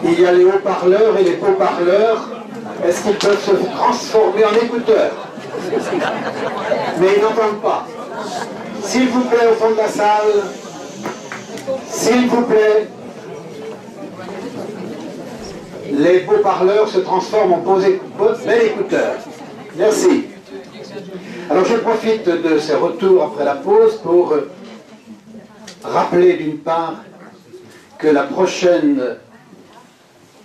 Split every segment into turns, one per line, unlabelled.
Il y a les haut-parleurs et les beaux-parleurs. Est-ce qu'ils peuvent se transformer en écouteurs? Mais ils n'entendent pas. S'il vous plaît, au fond de la salle, s'il vous plaît, les beaux-parleurs se transforment en bel écouteurs. Merci. Alors je profite de ces retours après la pause pour rappeler d'une part que la prochaine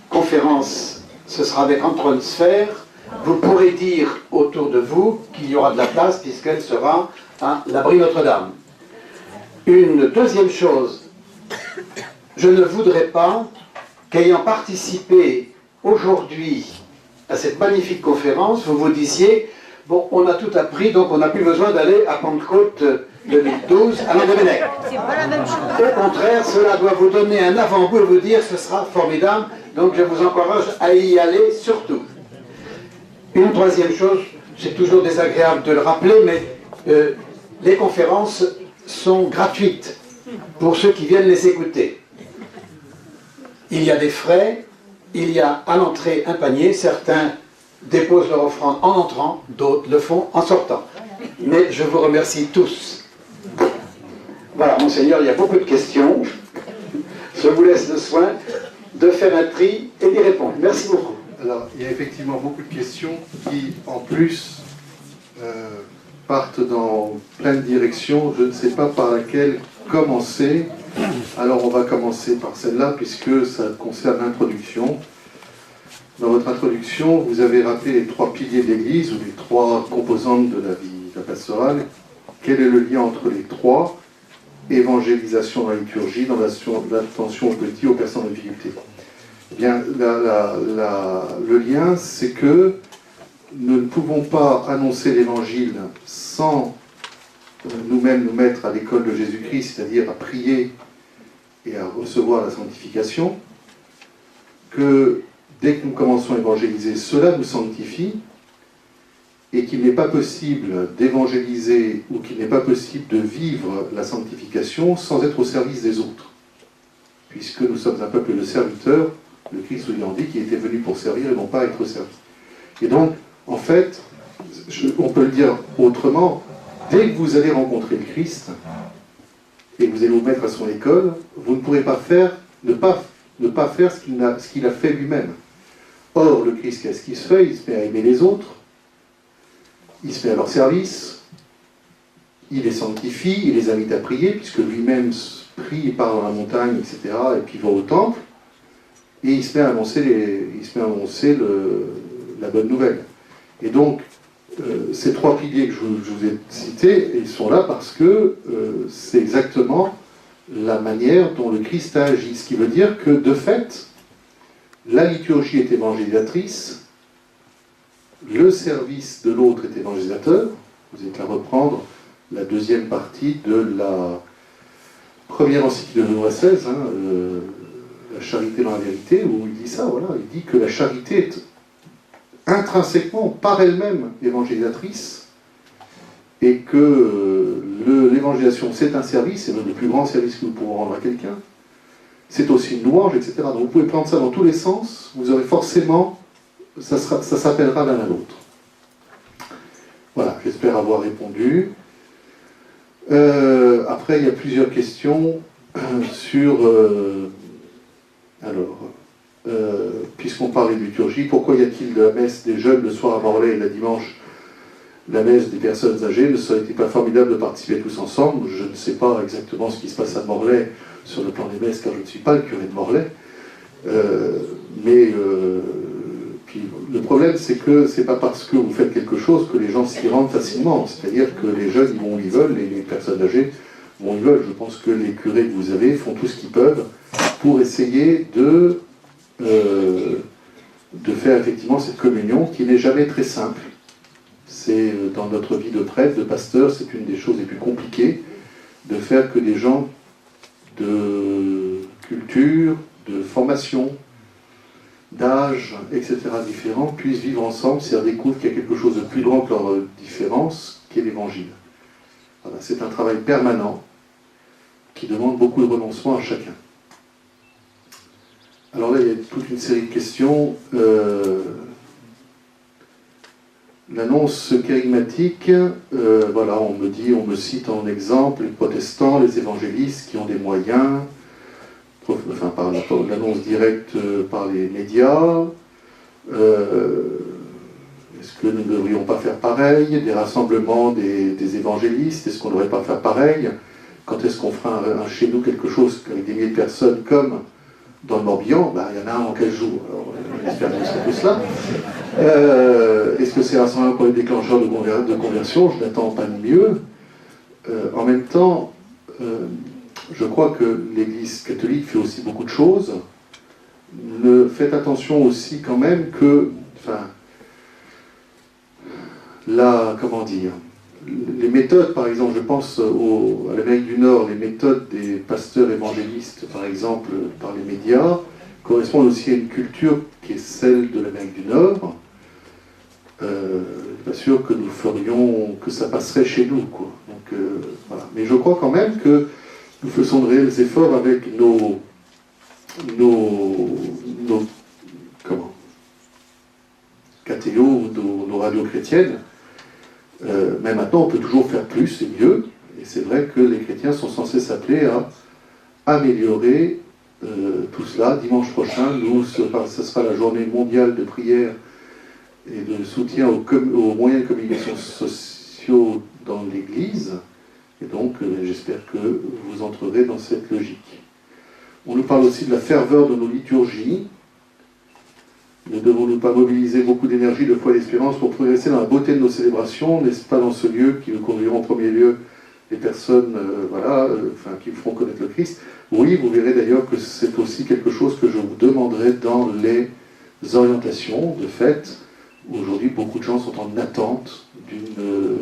conférence, ce sera avec Antoine Sfer. Vous pourrez dire autour de vous qu'il y aura de la place puisqu'elle sera à l'abri Notre-Dame. Une deuxième chose, je ne voudrais pas qu'ayant participé aujourd'hui à cette magnifique conférence, vous vous disiez, bon, on a tout appris, donc on n'a plus besoin d'aller à Pentecôte 2012 à Landévennec.
C'est pas la même chose.
Au contraire, cela doit vous donner un avant-goût et vous dire que ce sera formidable, donc je vous encourage à y aller surtout. Une troisième chose, c'est toujours désagréable de le rappeler, mais les conférences sont gratuites pour ceux qui viennent les écouter. Il y a des frais, il y a à l'entrée un panier, certains déposent leur offrande en entrant, d'autres le font en sortant. Mais je vous remercie tous. Voilà, Monseigneur, il y a beaucoup de questions. Je vous laisse le soin de faire un tri et d'y répondre. Merci beaucoup.
Alors, il y a effectivement beaucoup de questions qui, en plus, partent dans plein de directions. Je ne sais pas par laquelle commencer. Alors, on va commencer par celle-là, puisque ça concerne l'introduction. Dans votre introduction, vous avez rappelé les trois piliers de l'Église, ou les trois composantes de la vie de la pastorale. Quel est le lien entre les trois? Évangélisation dans la liturgie, dans l'attention aux petits, aux personnes en difficulté. Eh bien, le lien, c'est que nous ne pouvons pas annoncer l'Évangile sans nous-mêmes nous mettre à l'école de Jésus-Christ, c'est-à-dire à prier et à recevoir la sanctification, que dès que nous commençons à évangéliser, cela nous sanctifie, et qu'il n'est pas possible d'évangéliser ou qu'il n'est pas possible de vivre la sanctification sans être au service des autres. Puisque nous sommes un peuple de serviteurs, le Christ nous ayant dit qu'il était venu pour servir et non pas être au service. Et donc, en fait, on peut le dire autrement, dès que vous allez rencontrer le Christ et que vous allez vous mettre à son école, vous ne pourrez pas faire, ne pas faire ce qu'il a fait lui-même. Or, le Christ, qu'est-ce qu'il se fait? Il se met à aimer les autres, il se met à leur service, il les sanctifie, il les invite à prier, puisque lui-même prie, il part dans la montagne, etc., et puis il va au temple, et il se met à annoncer la bonne nouvelle. Et donc, ces trois piliers que je vous ai cités, ils sont là parce que c'est exactement la manière dont le Christ a agi. Ce qui veut dire que, de fait, la liturgie est évangélisatrice, le service de l'autre est évangélisateur. Vous êtes à reprendre la deuxième partie de la première encyclique de Benoît XVI, la charité dans la vérité, où il dit ça, voilà, il dit que la charité est intrinsèquement, par elle-même, évangélisatrice, et que l'évangélisation, c'est un service, c'est le plus grand service que nous pouvons rendre à quelqu'un, c'est aussi une louange, etc. Donc vous pouvez prendre ça dans tous les sens, vous aurez forcément, ça s'appellera l'un à l'autre. Voilà, j'espère avoir répondu. Après, il y a plusieurs questions sur... puisqu'on parle de liturgie, pourquoi y a-t-il de la messe des jeunes le soir à Morlaix et le dimanche la messe des personnes âgées? Ne serait-il pas formidable de participer tous ensemble? Je ne sais pas exactement ce qui se passe à Morlaix sur le plan des messes, car je ne suis pas le curé de Morlaix. Puis, le problème, c'est que c'est pas parce que vous faites quelque chose que les gens s'y rendent facilement. C'est-à-dire que les jeunes, ils vont où ils veulent, et les personnes âgées vont où ils veulent. Je pense que les curés que vous avez font tout ce qu'ils peuvent pour essayer de faire effectivement cette communion qui n'est jamais très simple. C'est dans notre vie de prêtre, de pasteur, c'est une des choses les plus compliquées de faire que des gens de culture, de formation, d'âge, etc. différents puissent vivre ensemble, c'est-à-dire découvrent qu'il y a quelque chose de plus grand que leur différence, qui est l'Évangile. Voilà, c'est un travail permanent qui demande beaucoup de renoncement à chacun. Alors là, il y a toute une série de questions. L'annonce kérigmatique, voilà, on me cite en exemple les protestants, les évangélistes qui ont des moyens, enfin par l'annonce directe par les médias. Est-ce que nous ne devrions pas faire pareil? Des rassemblements des évangélistes, est-ce qu'on ne devrait pas faire pareil? Quand est-ce qu'on fera chez nous quelque chose avec des milliers de personnes comme dans le Morbihan? Il y en a un en 15 jours. Alors, j'espère que c'est tout cela. Est-ce que c'est un rassemblement pour les déclencheurs de conversion? Je n'attends pas de mieux. En même temps, je crois que l'Église catholique fait aussi beaucoup de choses. Faites attention aussi quand même que, comment dire, les méthodes, par exemple, je pense à l'Amérique du Nord, les méthodes des pasteurs évangélistes, par exemple, par les médias, correspondent aussi à une culture qui est celle de l'Amérique du Nord. Je ne suis pas sûr que nous ferions, que ça passerait chez nous, quoi. Donc, voilà. Mais je crois quand même que nous faisons de réels efforts avec nos catéos ou nos radios chrétiennes. Mais maintenant, on peut toujours faire plus et mieux. Et c'est vrai que les chrétiens sont censés s'appeler à améliorer tout cela. Dimanche prochain, ce sera la journée mondiale de prière et de soutien aux moyens de communication sociaux dans l'Église. Et donc, j'espère que vous entrerez dans cette logique. On nous parle aussi de la ferveur de nos liturgies. Ne devons-nous pas mobiliser beaucoup d'énergie, de foi et d'espérance pour progresser dans la beauté de nos célébrations? N'est-ce pas dans ce lieu qui nous conduiront en premier lieu les personnes qui vous feront connaître le Christ? Oui, vous verrez d'ailleurs que c'est aussi quelque chose que je vous demanderai dans les orientations. De fait, aujourd'hui, beaucoup de gens sont en attente de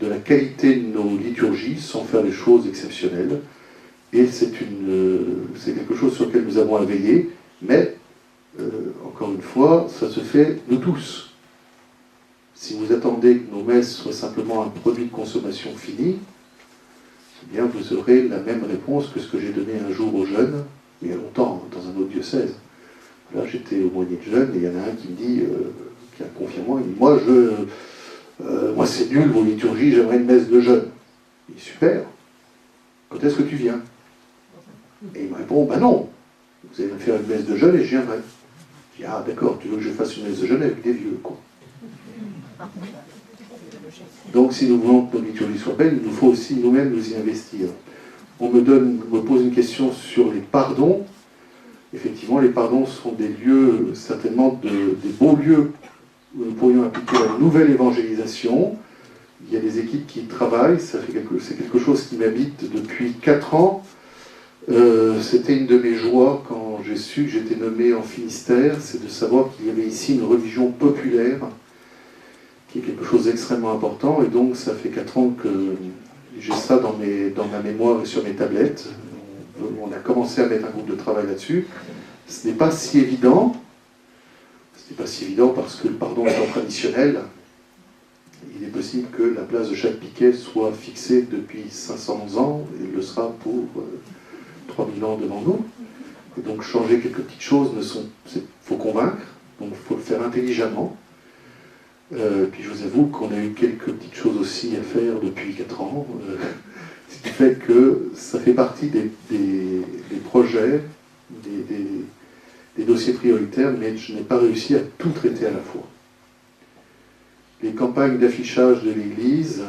la qualité de nos liturgies, sans faire des choses exceptionnelles. Et c'est quelque chose sur lequel nous avons à veiller, mais encore une fois, ça se fait nous tous. Si vous attendez que nos messes soient simplement un produit de consommation fini, eh bien vous aurez la même réponse que ce que j'ai donné un jour aux jeunes, il y a longtemps, dans un autre diocèse. Là, j'étais au moyen de jeunes, et il y en a un qui me dit, qui a confirmé, il dit, moi c'est nul vos liturgies, j'aimerais une messe de jeunes. Il dit, super, quand est-ce que tu viens? Et il me répond, non, vous allez me faire une messe de jeunes et je viendrai. Je dis, ah d'accord, tu veux que je fasse une messe de jeunes avec des vieux, quoi. Donc si nous voulons que nos liturgies soient belles, il nous faut aussi nous-mêmes nous y investir. On me pose une question sur les pardons. Effectivement, les pardons sont des lieux, certainement des beaux lieux où nous pourrions appliquer la nouvelle évangélisation. Il y a des équipes qui travaillent, c'est quelque chose qui m'habite depuis 4 ans. C'était une de mes joies quand j'ai su que j'étais nommé en Finistère, c'est de savoir qu'il y avait ici une religion populaire, qui est quelque chose d'extrêmement important, et donc ça fait 4 ans que j'ai ça dans ma mémoire et sur mes tablettes. On a commencé à mettre un groupe de travail là-dessus. Ce n'est pas si évident. Ce n'est pas si évident parce que le pardon étant traditionnel, il est possible que la place de chaque piquet soit fixée depuis 500 ans, et il le sera pour 3000 ans devant nous. Et donc changer quelques petites choses, faut convaincre, donc il faut le faire intelligemment. Puis je vous avoue qu'on a eu quelques petites choses aussi à faire depuis 4 ans, ce qui fait que ça fait partie des projets, des dossiers prioritaires, mais je n'ai pas réussi à tout traiter à la fois. Les campagnes d'affichage de l'Église,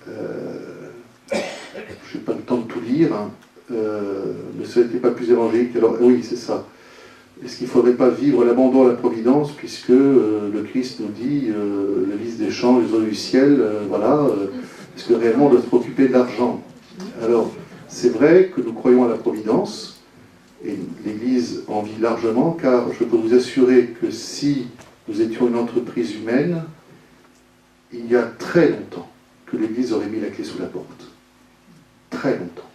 je n'ai pas le temps de tout lire, ne serait-il pas plus évangélique? Alors oui, c'est ça. Est-ce qu'il ne faudrait pas vivre l'abandon à la providence, puisque le Christ nous dit le lys des champs, les eaux du ciel, est-ce que réellement on doit se préoccuper de l'argent? Alors, c'est vrai que nous croyons à la providence, Et l'Église en vit largement, car je peux vous assurer que si nous étions une entreprise humaine, il y a très longtemps que l'Église aurait mis la clé sous la porte. Très longtemps.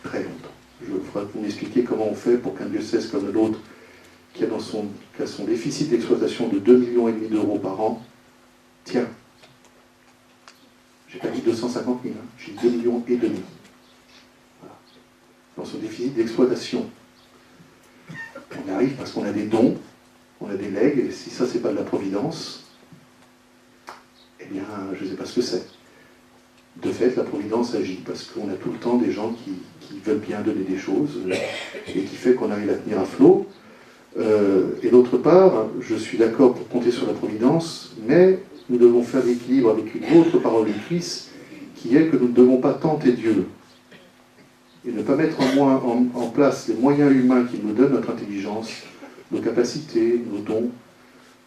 Très longtemps. Je voudrais vous m'expliquer comment on fait pour qu'un diocèse comme l'autre, qui a son déficit d'exploitation de 2,5 millions d'euros par an, tiens, j'ai pas dit 250 000, hein, j'ai dit 2,5 millions. Voilà. Dans son déficit d'exploitation. On arrive parce qu'on a des dons, on a des legs, et si ça c'est pas de la providence, eh bien je ne sais pas ce que c'est. De fait, la providence agit parce qu'on a tout le temps des gens qui veulent bien donner des choses et qui fait qu'on arrive à tenir à flot. Et d'autre part, je suis d'accord pour compter sur la providence, mais nous devons faire l'équilibre avec une autre parole du Christ qui est que nous ne devons pas tenter Dieu et ne pas mettre en place les moyens humains qui nous donnent notre intelligence, nos capacités, nos dons,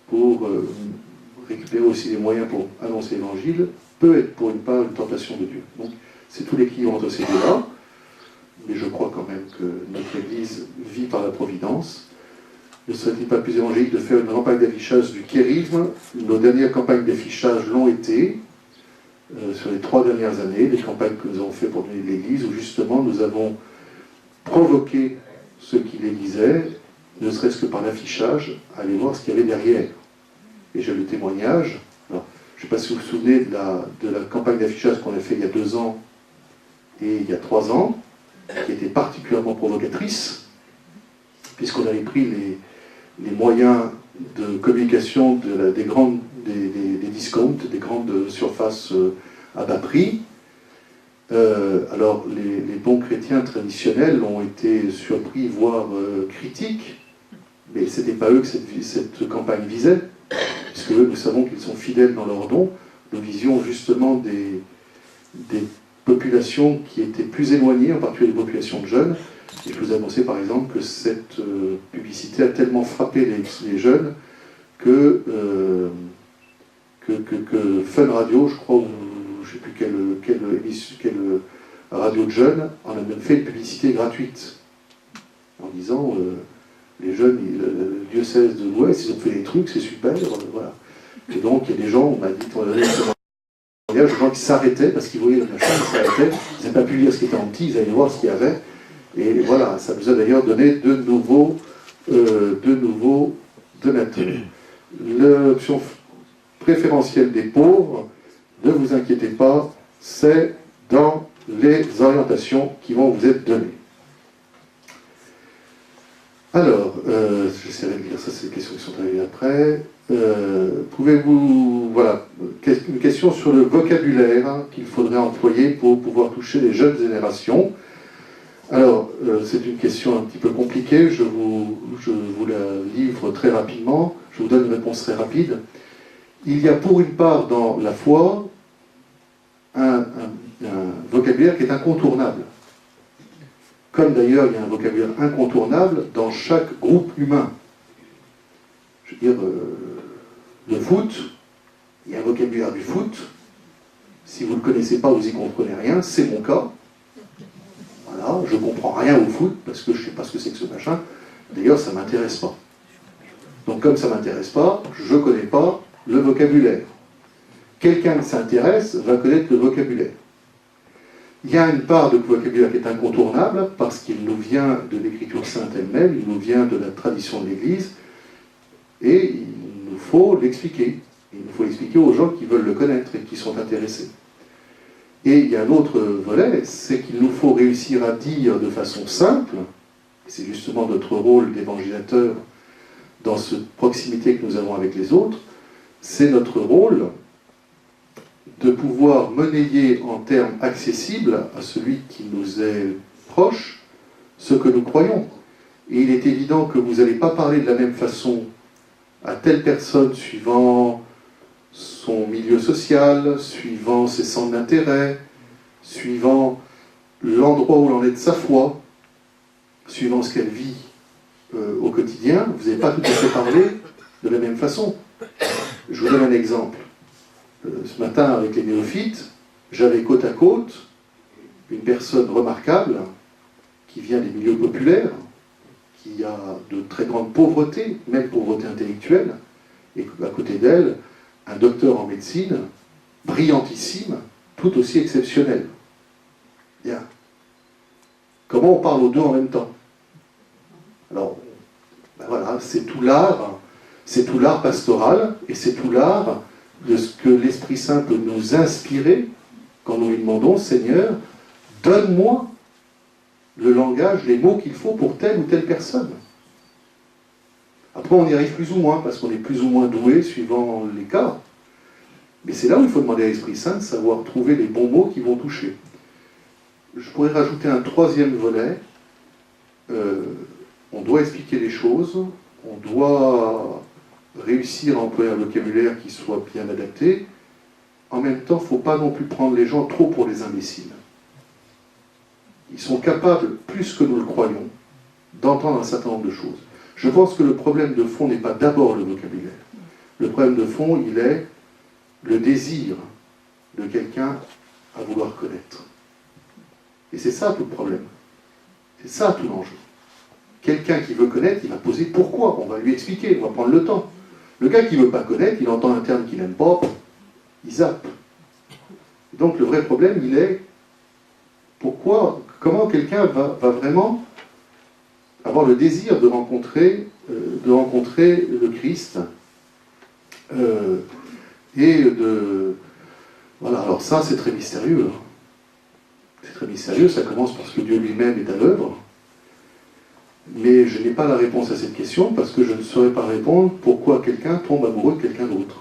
pour récupérer aussi les moyens pour annoncer l'Évangile, peut être pour une part une tentation de Dieu. Donc c'est tout l'équilibre entre ces deux-là, mais je crois quand même que notre Église vit par la providence. Ne serait-il pas plus évangélique de faire une campagne d'affichage du kérisme? Nos dernières campagnes d'affichage l'ont été, sur les 3 dernières années, les campagnes que nous avons faites pour donner de l'Église, où justement nous avons provoqué ceux qui l'élisaient, ne serait-ce que par l'affichage, à aller voir ce qu'il y avait derrière. Et j'ai le témoignage. Alors, je ne sais pas si vous vous souvenez de la campagne d'affichage qu'on a fait il y a 2 ans et il y a 3 ans, qui était particulièrement provocatrice, puisqu'on avait pris les moyens de communication des discounts, des grandes surfaces à bas prix. Alors, les bons chrétiens traditionnels ont été surpris, voire critiques, mais ce n'était pas eux que cette campagne visait, puisque eux, nous savons qu'ils sont fidèles dans leurs dons. Nous visions justement des populations qui étaient plus éloignées, en particulier les populations de jeunes. Et je vous annonçais par exemple que cette publicité a tellement frappé les jeunes que Fun Radio, je crois, ou je ne sais plus quelle radio de jeunes, en a même fait une publicité gratuite, en disant les jeunes, le diocèse de l'Ouest, ils ont fait des trucs, c'est super, voilà. Et donc il y a des gens, on m'a dit, des gens qui s'arrêtaient parce qu'ils voyaient la machin, ils s'arrêtaient, ils n'avaient pas pu lire ce qui était en petit, ils allaient voir ce qu'il y avait. Et voilà, ça nous a d'ailleurs donné de nouveaux donateurs. L'option préférentielle des pauvres, ne vous inquiétez pas, c'est dans les orientations qui vont vous être données. Alors, j'essaierai de lire ça, c'est des questions qui sont arrivées après. Pouvez-vous... Voilà, une question sur le vocabulaire qu'il faudrait employer pour pouvoir toucher les jeunes générations. Alors, c'est une question un petit peu compliquée, je vous la livre très rapidement, je vous donne une réponse très rapide. Il y a pour une part dans la foi un vocabulaire qui est incontournable. Comme d'ailleurs il y a un vocabulaire incontournable dans chaque groupe humain. Je veux dire, le foot, il y a un vocabulaire du foot. Si vous ne le connaissez pas, vous n'y comprenez rien, c'est mon cas. Voilà, je ne comprends rien au foot parce que je ne sais pas ce que c'est que ce machin. D'ailleurs, ça ne m'intéresse pas. Donc comme ça ne m'intéresse pas, je ne connais pas le vocabulaire. Quelqu'un qui s'intéresse va connaître le vocabulaire. Il y a une part de vocabulaire qui est incontournable parce qu'il nous vient de l'Écriture sainte elle-même, il nous vient de la tradition de l'Église, et il nous faut l'expliquer. Il nous faut l'expliquer aux gens qui veulent le connaître et qui sont intéressés. Et il y a un autre volet, c'est qu'il nous faut réussir à dire de façon simple, et c'est justement notre rôle d'évangélisateur dans cette proximité que nous avons avec les autres, c'est notre rôle de pouvoir monnayer en termes accessibles à celui qui nous est proche ce que nous croyons. Et il est évident que vous n'allez pas parler de la même façon à telle personne suivant son milieu social, suivant ses centres d'intérêt, suivant l'endroit où l'on est de sa foi, suivant ce qu'elle vit au quotidien. Vous n'allez pas tout à fait parler de la même façon. Je vous donne un exemple. Ce matin, avec les néophytes, j'avais côte à côte une personne remarquable qui vient des milieux populaires, qui a de très grande pauvreté, même pauvreté intellectuelle, et à côté d'elle, un docteur en médecine, brillantissime, tout aussi exceptionnel. Bien. Comment on parle aux deux en même temps? Alors, ben voilà, c'est tout l'art pastoral, et c'est tout l'art de ce que l'Esprit Saint peut nous inspirer quand nous lui demandons, Seigneur, donne-moi le langage, les mots qu'il faut pour telle ou telle personne. Après, on y arrive plus ou moins, parce qu'on est plus ou moins doué suivant les cas. Mais c'est là où il faut demander à l'Esprit Saint de savoir trouver les bons mots qui vont toucher. Je pourrais rajouter un troisième volet. On doit expliquer les choses, on doit réussir à employer un vocabulaire qui soit bien adapté. En même temps, il ne faut pas non plus prendre les gens trop pour des imbéciles. Ils sont capables, plus que nous le croyons, d'entendre un certain nombre de choses. Je pense que le problème de fond n'est pas d'abord le vocabulaire. Le problème de fond, il est le désir de quelqu'un à vouloir connaître. Et c'est ça tout le problème. C'est ça tout l'enjeu. Quelqu'un qui veut connaître, il va poser pourquoi. On va lui expliquer, on va prendre le temps. Le gars qui ne veut pas connaître, il entend un terme qu'il n'aime pas, il zappe. Donc le vrai problème, il est pourquoi, comment quelqu'un va vraiment avoir le désir de rencontrer le Christ et de... Voilà, alors ça c'est très mystérieux. C'est très mystérieux, ça commence parce que Dieu lui-même est à l'œuvre. Mais je n'ai pas la réponse à cette question parce que je ne saurais pas répondre pourquoi quelqu'un tombe amoureux de quelqu'un d'autre.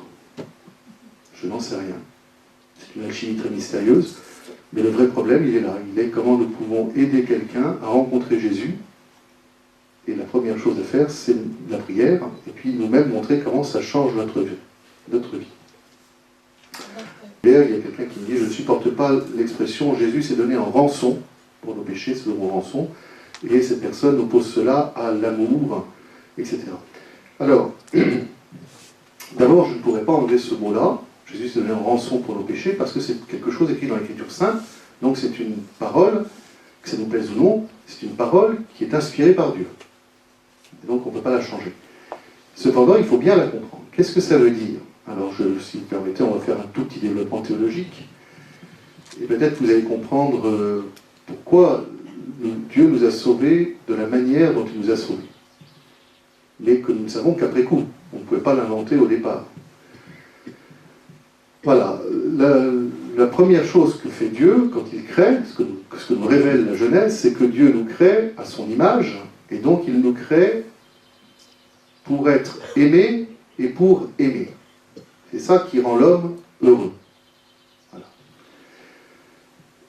Je n'en sais rien. C'est une alchimie très mystérieuse. Mais le vrai problème, il est là. Il est comment nous pouvons aider quelqu'un à rencontrer Jésus. Et la première chose à faire, c'est la prière. Et puis nous-mêmes montrer comment ça change notre vie. Il y a quelqu'un qui me dit, je ne supporte pas l'expression Jésus s'est donné en rançon pour nos péchés, c'est le mot rançon. Et cette personne oppose cela à l'amour, etc. Alors, d'abord, je ne pourrais pas enlever ce mot-là. Jésus s'est donné en rançon pour nos péchés, parce que c'est quelque chose écrit dans l'Écriture sainte. Donc c'est une parole, que ça nous plaise ou non, c'est une parole qui est inspirée par Dieu. Et donc on ne peut pas la changer. Cependant, il faut bien la comprendre. Qu'est-ce que ça veut dire? Alors, si vous permettez, on va faire un tout petit développement théologique. Et peut-être vous allez comprendre pourquoi Dieu nous a sauvés de la manière dont il nous a sauvés. Mais que nous ne savons qu'après coup. On ne pouvait pas l'inventer au départ. Voilà. La première chose que fait Dieu quand il crée, ce que nous révèle la Genèse, c'est que Dieu nous crée à son image, et donc il nous crée pour être aimé et pour aimer. C'est ça qui rend l'homme heureux. Voilà.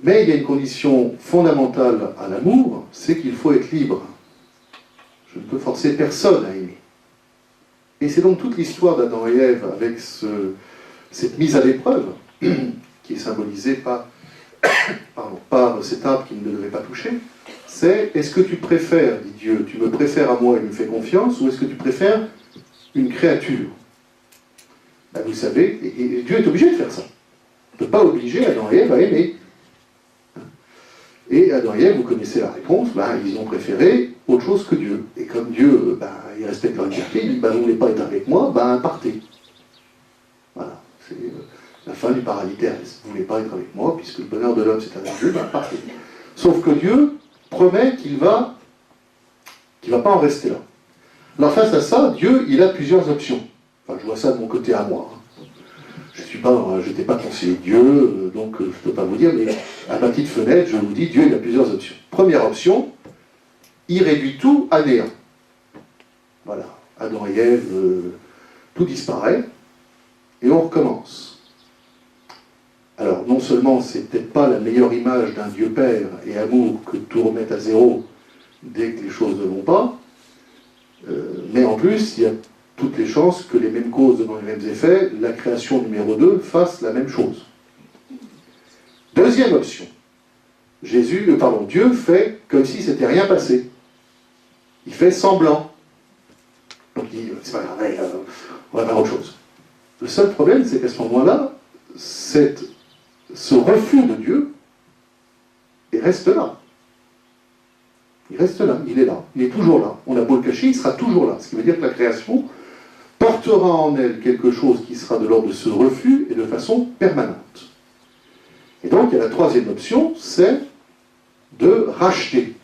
Mais il y a une condition fondamentale à l'amour, c'est qu'il faut être libre. Je ne peux forcer personne à aimer. Et c'est donc toute l'histoire d'Adam et Ève avec cette mise à l'épreuve, qui est symbolisée par cet arbre qu'il ne devait pas toucher, c'est est-ce que tu préfères, dit Dieu, tu me préfères à moi et me fais confiance, ou est-ce que tu préfères une créature? Ben, vous savez, et Dieu est obligé de faire ça. On ne peut pas obliger Adam et Ève à aimer. Et Adam et Ève, vous connaissez la réponse, ben, ils ont préféré autre chose que Dieu. Et comme Dieu, ben, il respecte leur liberté, il dit, ben, vous ne voulez pas être avec moi, ben, partez. Voilà, c'est la fin du paradis terrestre. Vous ne voulez pas être avec moi, puisque le bonheur de l'homme c'est avec Dieu, ben, partez. Sauf que Dieu promet qu'il va pas en rester là. Alors face à ça, Dieu, il a plusieurs options. Enfin, je vois ça de mon côté à moi. Je n'étais pas conseiller de Dieu, donc je ne peux pas vous dire, mais à ma petite fenêtre, je vous dis, Dieu, il a plusieurs options. Première option, il réduit tout à néant. Voilà, Adam et Ève, tout disparaît, et on recommence. Alors, non seulement c'est peut-être pas la meilleure image d'un Dieu Père et amour que tout remette à zéro dès que les choses ne vont pas, mais en plus, il y a toutes les chances que les mêmes causes donnant les mêmes effets, la création numéro 2 fasse la même chose. Deuxième option. Dieu fait comme si c'était rien passé. Il fait semblant. Donc il dit, c'est pas grave, on va faire autre chose. Le seul problème, c'est qu'à ce moment-là, ce refus de Dieu, il reste là. Il reste là, il est là, il est toujours là. On a beau le cacher, il sera toujours là. Ce qui veut dire que la création portera en elle quelque chose qui sera de l'ordre de ce refus et de façon permanente. Et donc, il y a la troisième option, c'est de racheter.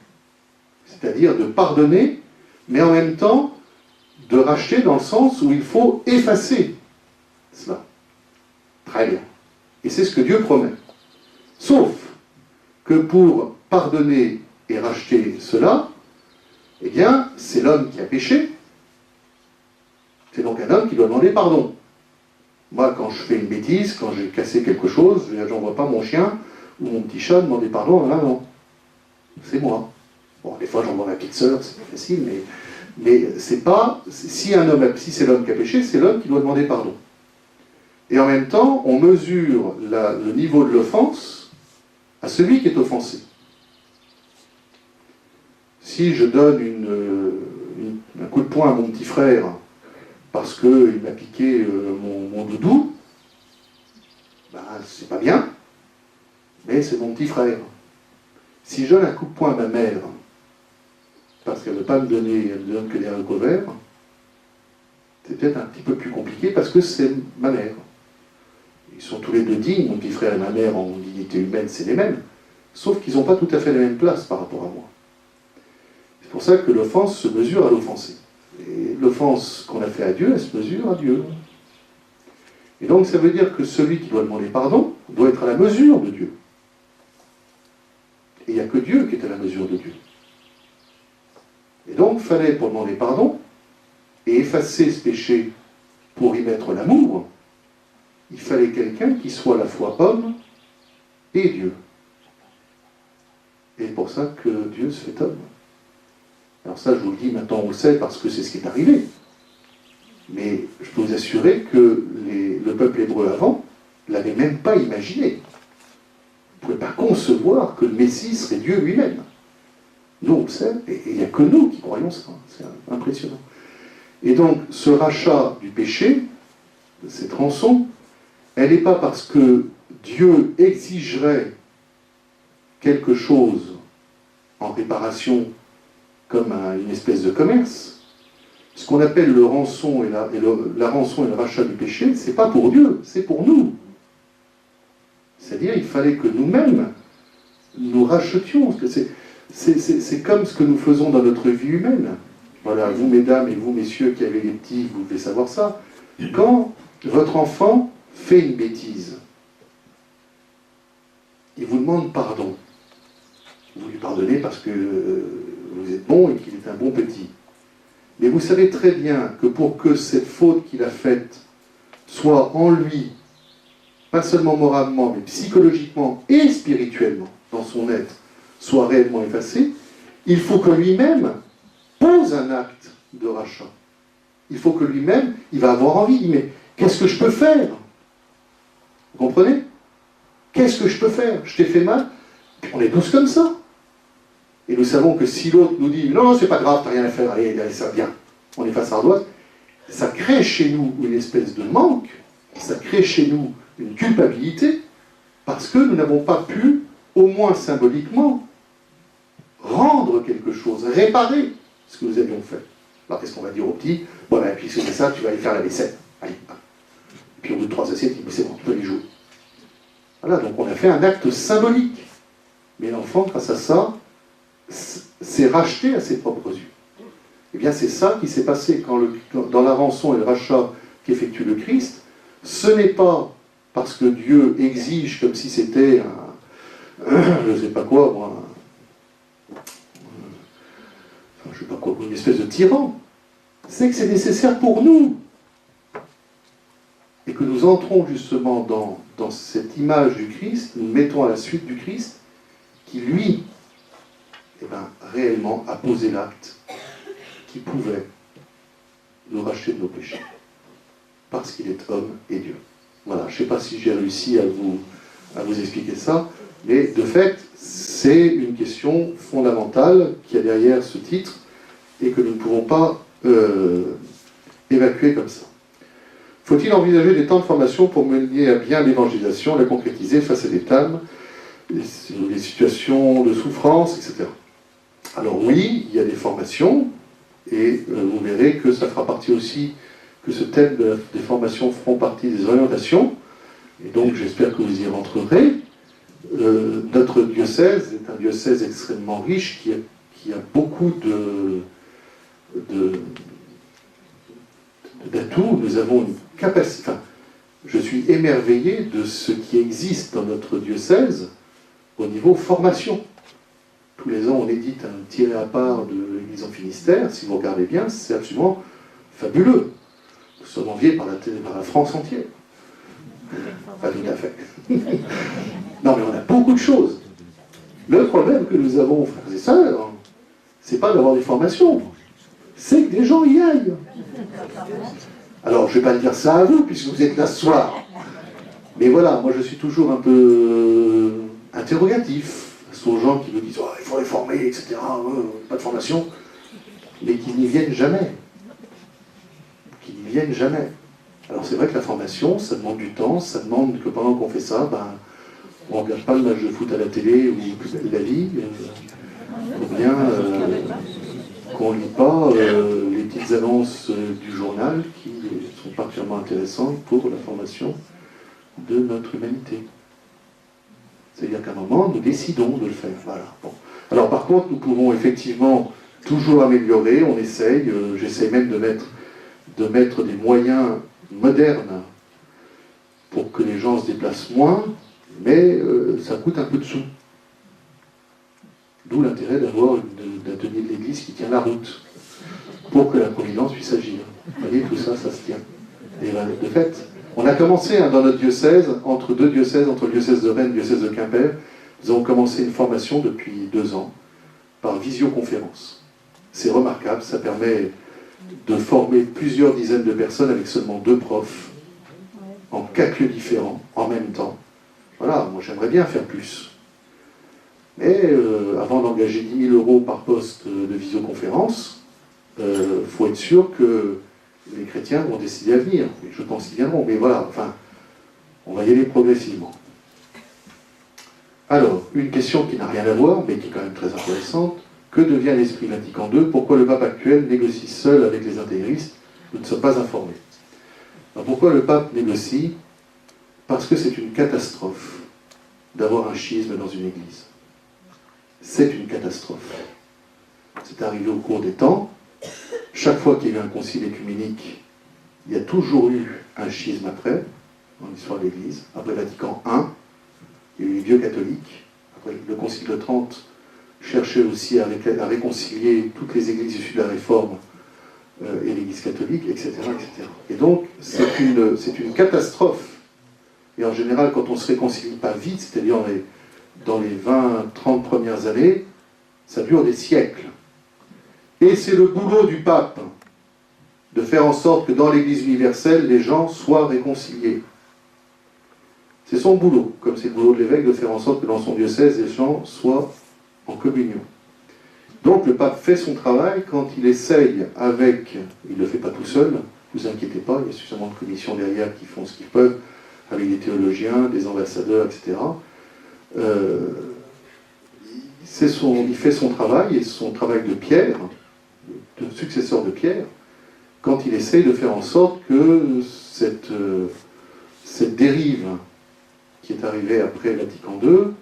C'est-à-dire de pardonner, mais en même temps de racheter dans le sens où il faut effacer cela. Très bien. Et c'est ce que Dieu promet. Sauf que pour pardonner et racheter cela, eh bien, c'est l'homme qui a péché. C'est donc un homme qui doit demander pardon. Moi, quand je fais une bêtise, quand j'ai cassé quelque chose, j'envoie pas mon chien ou mon petit chat demander pardon, non. C'est moi. Bon, des fois, j'envoie ma petite sœur, c'est plus facile, mais c'est pas... Si c'est l'homme qui a péché, c'est l'homme qui doit demander pardon. Et en même temps, on mesure le niveau de l'offense à celui qui est offensé. Si je donne un coup de poing à mon petit frère parce qu'il m'a piqué mon doudou, ben, c'est pas bien, mais c'est mon petit frère. Si je donne un coup de poing à ma mère parce qu'elle ne veut pas me donner, elle me donne que des haricots verts, c'est peut-être un petit peu plus compliqué parce que c'est ma mère. Ils sont tous les deux dignes, mon petit frère et ma mère en dignité humaine, c'est les mêmes, sauf qu'ils n'ont pas tout à fait la même place par rapport à moi. C'est pour ça que l'offense se mesure à l'offensé. Et l'offense qu'on a fait à Dieu, elle se mesure à Dieu. Et donc ça veut dire que celui qui doit demander pardon doit être à la mesure de Dieu. Et il n'y a que Dieu qui est à la mesure de Dieu. Et donc, il fallait, pour demander pardon, et effacer ce péché pour y mettre l'amour, il fallait quelqu'un qui soit à la fois homme et Dieu. Et c'est pour ça que Dieu se fait homme. Alors ça, je vous le dis, maintenant on le sait parce que c'est ce qui est arrivé. Mais je peux vous assurer que le peuple hébreu avant ne l'avait même pas imaginé. Vous ne pouvez pas concevoir que le Messie serait Dieu lui-même. Nous, on le sait, et il n'y a que nous qui croyons ça. C'est impressionnant. Et donc, ce rachat du péché, de cette rançon, elle n'est pas parce que Dieu exigerait quelque chose en réparation comme une espèce de commerce. Ce qu'on appelle la rançon et le rachat du péché, c'est pas pour Dieu, c'est pour nous. C'est-à-dire, il fallait que nous-mêmes, nous rachetions. C'est comme ce que nous faisons dans notre vie humaine. Voilà, vous mesdames et vous messieurs qui avez des petits, vous devez savoir ça. Quand votre enfant fait une bêtise, il vous demande pardon. Vous lui pardonnez parce que vous êtes bon et qu'il est un bon petit. Mais vous savez très bien que pour que cette faute qu'il a faite soit en lui, pas seulement moralement, mais psychologiquement et spirituellement, dans son être, soit réellement effacée, il faut que lui-même pose un acte de rachat. Il faut que lui-même, il va avoir envie, mais qu'est-ce que je peux faire? Vous comprenez? Qu'est-ce que je peux faire? Je t'ai fait mal? On est tous comme ça. Et nous savons que si l'autre nous dit « Non, c'est pas grave, t'as rien à faire, allez, ça va bien. » On est face à ardoise. Ça crée chez nous une espèce de manque, ça crée chez nous une culpabilité, parce que nous n'avons pas pu, au moins symboliquement, rendre quelque chose, réparer ce que nous avions fait. Alors qu'est-ce qu'on va dire au petit? Bon, ben, puisque c'est ça, tu vas aller faire la vaisselle. Allez. Et puis au bout de 3 assiettes, il dit, c'est bon, tu peux aller jouer. Voilà, donc on a fait un acte symbolique. Mais l'enfant, grâce à ça, s'est racheté à ses propres yeux. Eh bien, c'est ça qui s'est passé dans la rançon et le rachat qu'effectue le Christ. Ce n'est pas parce que Dieu exige comme si c'était je ne sais pas quoi, moi, je sais pas quoi, une espèce de tyran. C'est que c'est nécessaire pour nous. Et que nous entrons justement dans cette image du Christ, nous mettons à la suite du Christ, qui lui, réellement a posé l'acte qui pouvait nous racheter de nos péchés. Parce qu'il est homme et Dieu. Voilà, je ne sais pas si j'ai réussi à vous expliquer ça, mais de fait, c'est une question fondamentale qu'il y a derrière ce titre et que nous ne pouvons pas évacuer comme ça. Faut-il envisager des temps de formation pour mener à bien l'évangélisation, la concrétiser face à des thèmes, les situations de souffrance, etc. Alors oui, il y a des formations, et vous verrez que ça fera partie aussi, que ce thème des formations feront partie des orientations, et donc j'espère que vous y rentrerez. Notre diocèse est un diocèse extrêmement riche qui a beaucoup d'atouts. Nous avons une capacité. Enfin, je suis émerveillé de ce qui existe dans notre diocèse au niveau formation. Tous les ans, on édite un tiré à part de l'Église en Finistère. Si vous regardez bien, c'est absolument fabuleux. Nous sommes enviés par la France entière. Pas tout à fait. Non, mais on a beaucoup de choses. Le problème que nous avons, frères et sœurs, c'est pas d'avoir des formations, c'est que des gens y aillent. Alors, je ne vais pas dire ça à vous, puisque vous êtes là ce soir. Mais voilà, moi je suis toujours un peu interrogatif face aux gens qui me disent « Oh, il faut les former, etc. Pas de formation », mais qui n'y viennent jamais. Qui n'y viennent jamais. Alors c'est vrai que la formation, ça demande du temps, ça demande que pendant qu'on fait ça, on ne regarde pas le match de foot à la télé ou Plus belle la vie, ou bien qu'on ne lit pas les petites annonces du journal qui sont particulièrement intéressantes pour la formation de notre humanité. C'est-à-dire qu'à un moment, nous décidons de le faire. Voilà. Bon. Alors par contre, nous pouvons effectivement toujours améliorer, on essaye, j'essaie même de mettre des moyens modernes pour que les gens se déplacent moins, mais ça coûte un peu de sous. D'où l'intérêt d'avoir un atelier de l'Église qui tient la route, pour que la Providence puisse agir. Vous voyez, tout ça, ça se tient. Et de fait, on a commencé dans notre diocèse, entre deux diocèses, entre le diocèse de Rennes et le diocèse de Quimper, nous avons commencé une formation depuis 2 ans, par visioconférence. C'est remarquable, ça permet de former plusieurs dizaines de personnes avec seulement 2 profs, en 4 lieux différents, en même temps. Voilà, moi j'aimerais bien faire plus. Mais avant d'engager 10 000 € par poste de visioconférence, faut être sûr que les chrétiens vont décider à venir. Et je pense qu'ils viendront, mais voilà, enfin, on va y aller progressivement. Alors, une question qui n'a rien à voir, mais qui est quand même très intéressante. Que devient l'Esprit Vatican II? Pourquoi le pape actuel négocie seul avec les intégristes? Nous ne sommes pas informés. Alors, pourquoi le pape négocie? Parce que c'est une catastrophe d'avoir un schisme dans une église. C'est une catastrophe. C'est arrivé au cours des temps. Chaque fois qu'il y a eu un concile écuménique, il y a toujours eu un schisme après, dans l'histoire de l'Église. Après Vatican I, il y a eu les vieux catholiques. Après le concile de Trente cherchait aussi à réconcilier toutes les églises issues de la Réforme et l'Église catholique, etc., etc. Et donc, c'est une catastrophe. Et en général, quand on ne se réconcilie pas vite, c'est-à-dire dans les 20-30 premières années, ça dure des siècles. Et c'est le boulot du pape de faire en sorte que dans l'Église universelle, les gens soient réconciliés. C'est son boulot, comme c'est le boulot de l'évêque de faire en sorte que dans son diocèse, les gens soient en communion. Donc le pape fait son travail quand il essaye avec, il ne le fait pas tout seul, ne vous inquiétez pas, il y a suffisamment de commissions derrière qui font ce qu'ils peuvent, avec des théologiens, des ambassadeurs, etc. Il fait son travail, et son travail de Pierre, de successeur de Pierre, quand il essaye de faire en sorte que cette dérive qui est arrivée après Vatican II,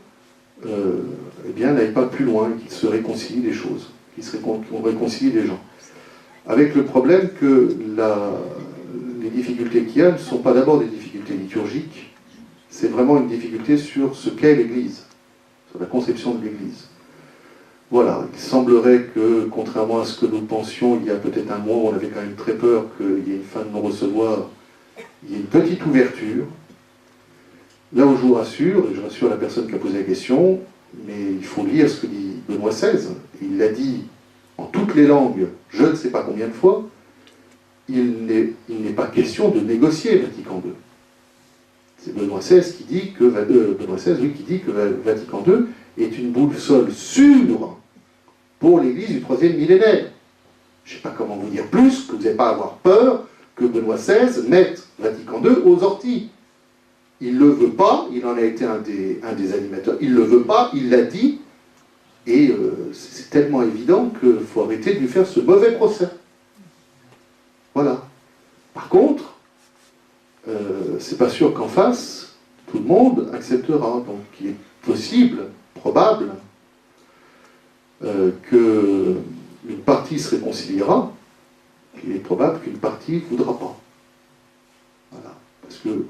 eh bien, n'aille pas plus loin, qu'il se réconcilie des choses, qu'on réconcilie les gens. Avec le problème que les difficultés qu'il y a ne sont pas d'abord des difficultés liturgiques, c'est vraiment une difficulté sur ce qu'est l'Église, sur la conception de l'Église. Voilà, il semblerait que, contrairement à ce que nous pensions il y a peut-être un mois, on avait quand même très peur qu'il y ait une fin de non-recevoir, il y ait une petite ouverture. Là où je vous rassure, et je rassure la personne qui a posé la question, mais il faut lire ce que dit Benoît XVI. Il l'a dit en toutes les langues, je ne sais pas combien de fois, il n'est pas question de négocier Vatican II. C'est Benoît XVI qui dit que Vatican II est une boussole sûre pour l'Église du 3e millénaire. Je ne sais pas comment vous dire plus, que vous n'avez pas à avoir peur que Benoît XVI mette Vatican II aux orties. Il ne le veut pas, il en a été un des animateurs, il ne le veut pas, il l'a dit, Et c'est tellement évident qu'il faut arrêter de lui faire ce mauvais procès. Voilà. Par contre, c'est pas sûr qu'en face, tout le monde acceptera. Donc il est possible, probable, qu'une partie se réconciliera, il est probable qu'une partie ne voudra pas. Voilà. Parce que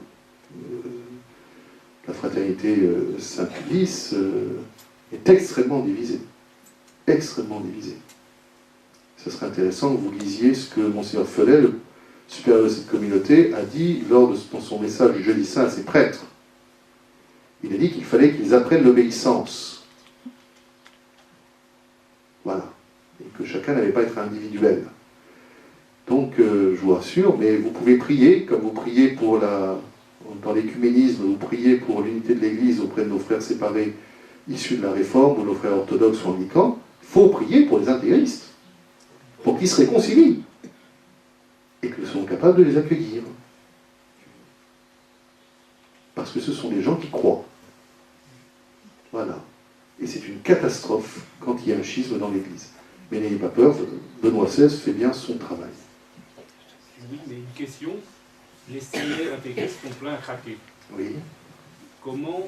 la fraternité Saint-Publice est extrêmement divisée. Extrêmement divisée. Ce serait intéressant que vous lisiez ce que Monseigneur Follet, le supérieur de cette communauté, a dit dans son message du Jeudi Saint à ses prêtres. Il a dit qu'il fallait qu'ils apprennent l'obéissance. Voilà. Et que chacun n'allait pas être individuel. Donc, je vous rassure, mais vous pouvez prier, comme vous priez dans l'écuménisme, vous priez pour l'unité de l'Église auprès de nos frères séparés issus de la Réforme, ou nos frères orthodoxes ou anglicans. Il faut prier pour les intégristes, pour qu'ils se réconcilient, et que nous soyons capables de les accueillir. Parce que ce sont des gens qui croient. Voilà. Et c'est une catastrophe quand il y a un schisme dans l'Église. Mais n'ayez pas peur, Benoît XVI fait bien son travail.
Oui, mais une question. Les séminaires intégristes sont pleins à craquer.
Oui.
Comment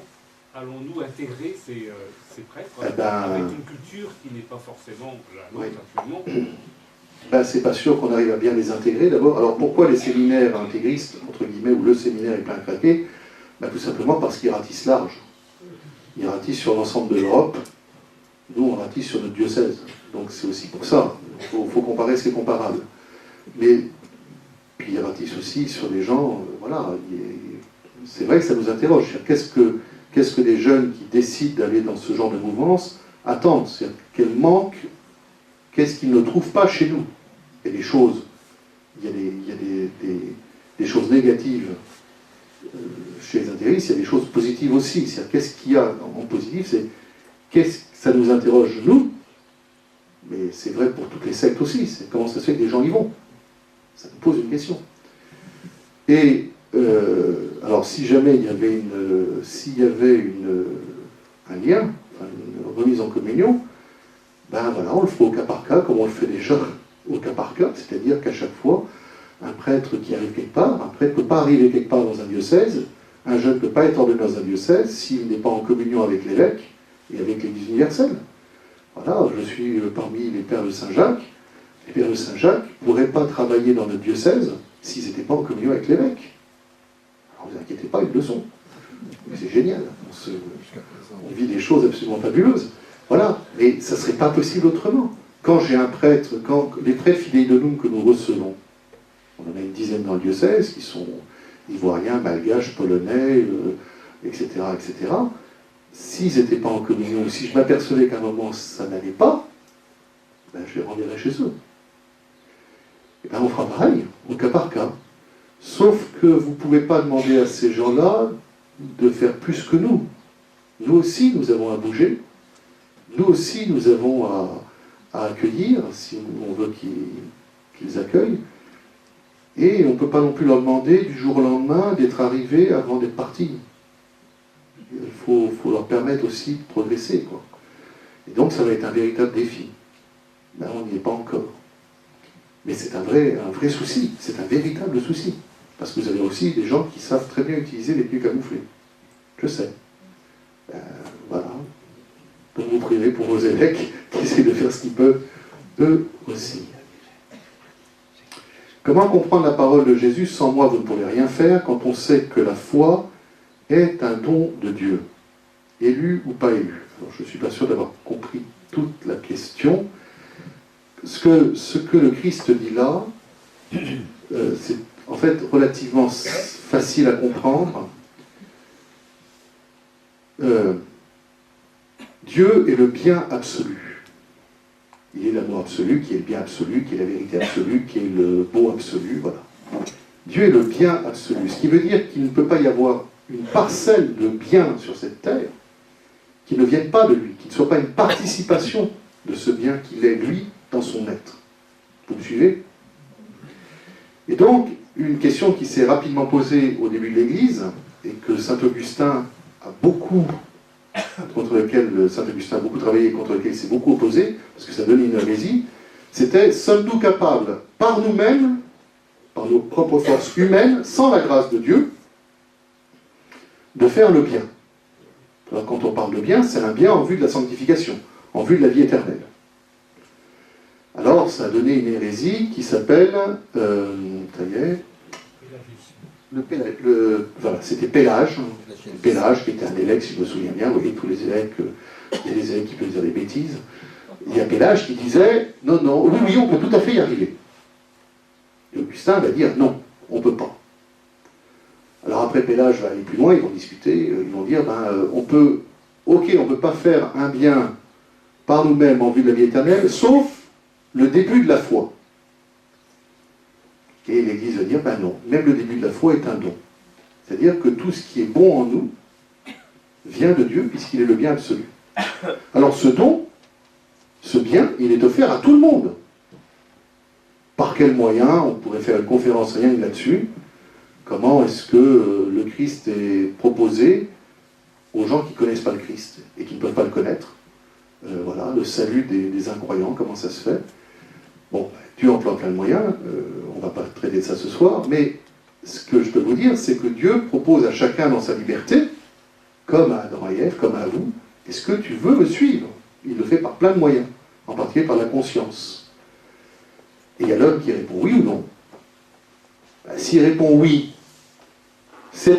allons-nous intégrer ces prêtres
avec
une culture qui n'est pas forcément la nôtre actuellement?
C'est pas sûr qu'on arrive à bien les intégrer d'abord. Alors pourquoi les séminaires intégristes, entre guillemets, ou le séminaire est plein à craquer? Tout simplement parce qu'ils ratissent large. Ils ratissent sur l'ensemble de l'Europe. Nous, on ratisse sur notre diocèse. Donc c'est aussi pour ça. Il faut comparer ce qui est comparable. Mais puis ils ratissent aussi sur des gens, voilà. C'est vrai que ça nous interroge. Qu'est-ce que des jeunes qui décident d'aller dans ce genre de mouvance attendent? C'est-à-dire quel manque, qu'est-ce qu'ils ne trouvent pas chez nous? Il y a des choses, il y a des choses négatives chez les intégristes, il y a des choses positives aussi. C'est-à-dire qu'est-ce qu'il y a en positif? C'est qu'est-ce que ça nous interroge nous, mais c'est vrai pour toutes les sectes aussi. C'est comment ça se fait que des gens y vont? Ça nous pose une question. Et alors si jamais il y avait un lien, une remise en communion, voilà, on le fait au cas par cas, comme on le fait déjà au cas par cas, c'est-à-dire qu'à chaque fois, un prêtre qui arrive quelque part, un prêtre ne peut pas arriver quelque part dans un diocèse, un jeune ne peut pas être ordonné dans un diocèse s'il n'est pas en communion avec l'évêque et avec l'Église universelle. Voilà, je suis parmi les pères de Saint-Jacques. Les pères de Saint-Jacques ne pourraient pas travailler dans notre diocèse s'ils n'étaient pas en communion avec l'évêque. Alors ne vous inquiétez pas, ils le sont. C'est génial. On vit des choses absolument fabuleuses. Voilà, mais ça ne serait pas possible autrement. Quand j'ai un prêtre, quand les prêtres fidei donum que nous recevons, on en a une dizaine dans le diocèse, qui sont ivoiriens, malgaches, polonais, etc., etc., s'ils n'étaient pas en communion, ou si je m'apercevais qu'à un moment ça n'allait pas, je les renverrai chez eux. Et on fera pareil, au cas par cas. Sauf que vous ne pouvez pas demander à ces gens-là de faire plus que nous. Nous aussi, nous avons à bouger. Nous aussi, nous avons à accueillir, si on veut qu'ils accueillent. Et on ne peut pas non plus leur demander du jour au lendemain d'être arrivés avant d'être partis. Il faut leur permettre aussi de progresser, quoi. Et donc ça va être un véritable défi. Là, on n'y est pas encore. Mais c'est un vrai souci, c'est un véritable souci. Parce que vous avez aussi des gens qui savent très bien utiliser les tenues camouflées. Je sais. Voilà. Donc vous prierez pour vos évêques qui essaient de faire ce qu'ils peuvent, eux aussi. Comment comprendre la parole de Jésus? Sans moi, vous ne pourrez rien faire, quand on sait que la foi est un don de Dieu, élu ou pas élu. Alors, je ne suis pas sûr d'avoir compris toute la question. Ce que le Christ dit là, c'est en fait relativement facile à comprendre. Dieu est le bien absolu. Il est l'amour absolu, qui est le bien absolu, qui est la vérité absolue, qui est le beau absolu, voilà. Dieu est le bien absolu, ce qui veut dire qu'il ne peut pas y avoir une parcelle de bien sur cette terre qui ne vienne pas de lui, qui ne soit pas une participation de ce bien qu'il est, lui, dans son être. Vous me suivez? Et donc, une question qui s'est rapidement posée au début de l'Église, et que saint Augustin a beaucoup contre lequel Saint Augustin a beaucoup travaillé, contre lequel il s'est beaucoup opposé, parce que ça donnait une hérésie, c'était: sommes-nous capables, par nous-mêmes, par nos propres forces humaines, sans la grâce de Dieu, de faire le bien? Alors quand on parle de bien, c'est un bien en vue de la sanctification, en vue de la vie éternelle. Alors ça a donné une hérésie qui s'appelle, ça y est, voilà, c'était Pélage, Pélage qui était un évêque, si je me souviens bien. Vous voyez, tous les évêques, il y a des évêques qui peuvent dire des bêtises. Il y a Pélage qui disait: non, non, oui, oui, on peut tout à fait y arriver. Et Augustin va dire: non, on ne peut pas. Alors après, Pélage va aller plus loin, ils vont discuter, ils vont dire: on peut pas faire un bien par nous-mêmes en vue de la vie éternelle, sauf le début de la foi. Et l'Église va dire: non, même le début de la foi est un don. C'est-à-dire que tout ce qui est bon en nous vient de Dieu, puisqu'il est le bien absolu. Alors ce don, ce bien, il est offert à tout le monde. Par quel moyen? On pourrait faire une conférence rien que là-dessus. Comment est-ce que le Christ est proposé aux gens qui ne connaissent pas le Christ et qui ne peuvent pas le connaître? Voilà, le salut des incroyants, comment ça se fait? Bon, Dieu emploie plein de moyens, on ne va pas traiter de ça ce soir, mais ce que je peux vous dire, c'est que Dieu propose à chacun dans sa liberté, comme à Adam et Ève, comme à vous: est-ce que tu veux me suivre? Il le fait par plein de moyens, en particulier par la conscience. Et il y a l'homme qui répond oui ou non. S'il répond oui, c'est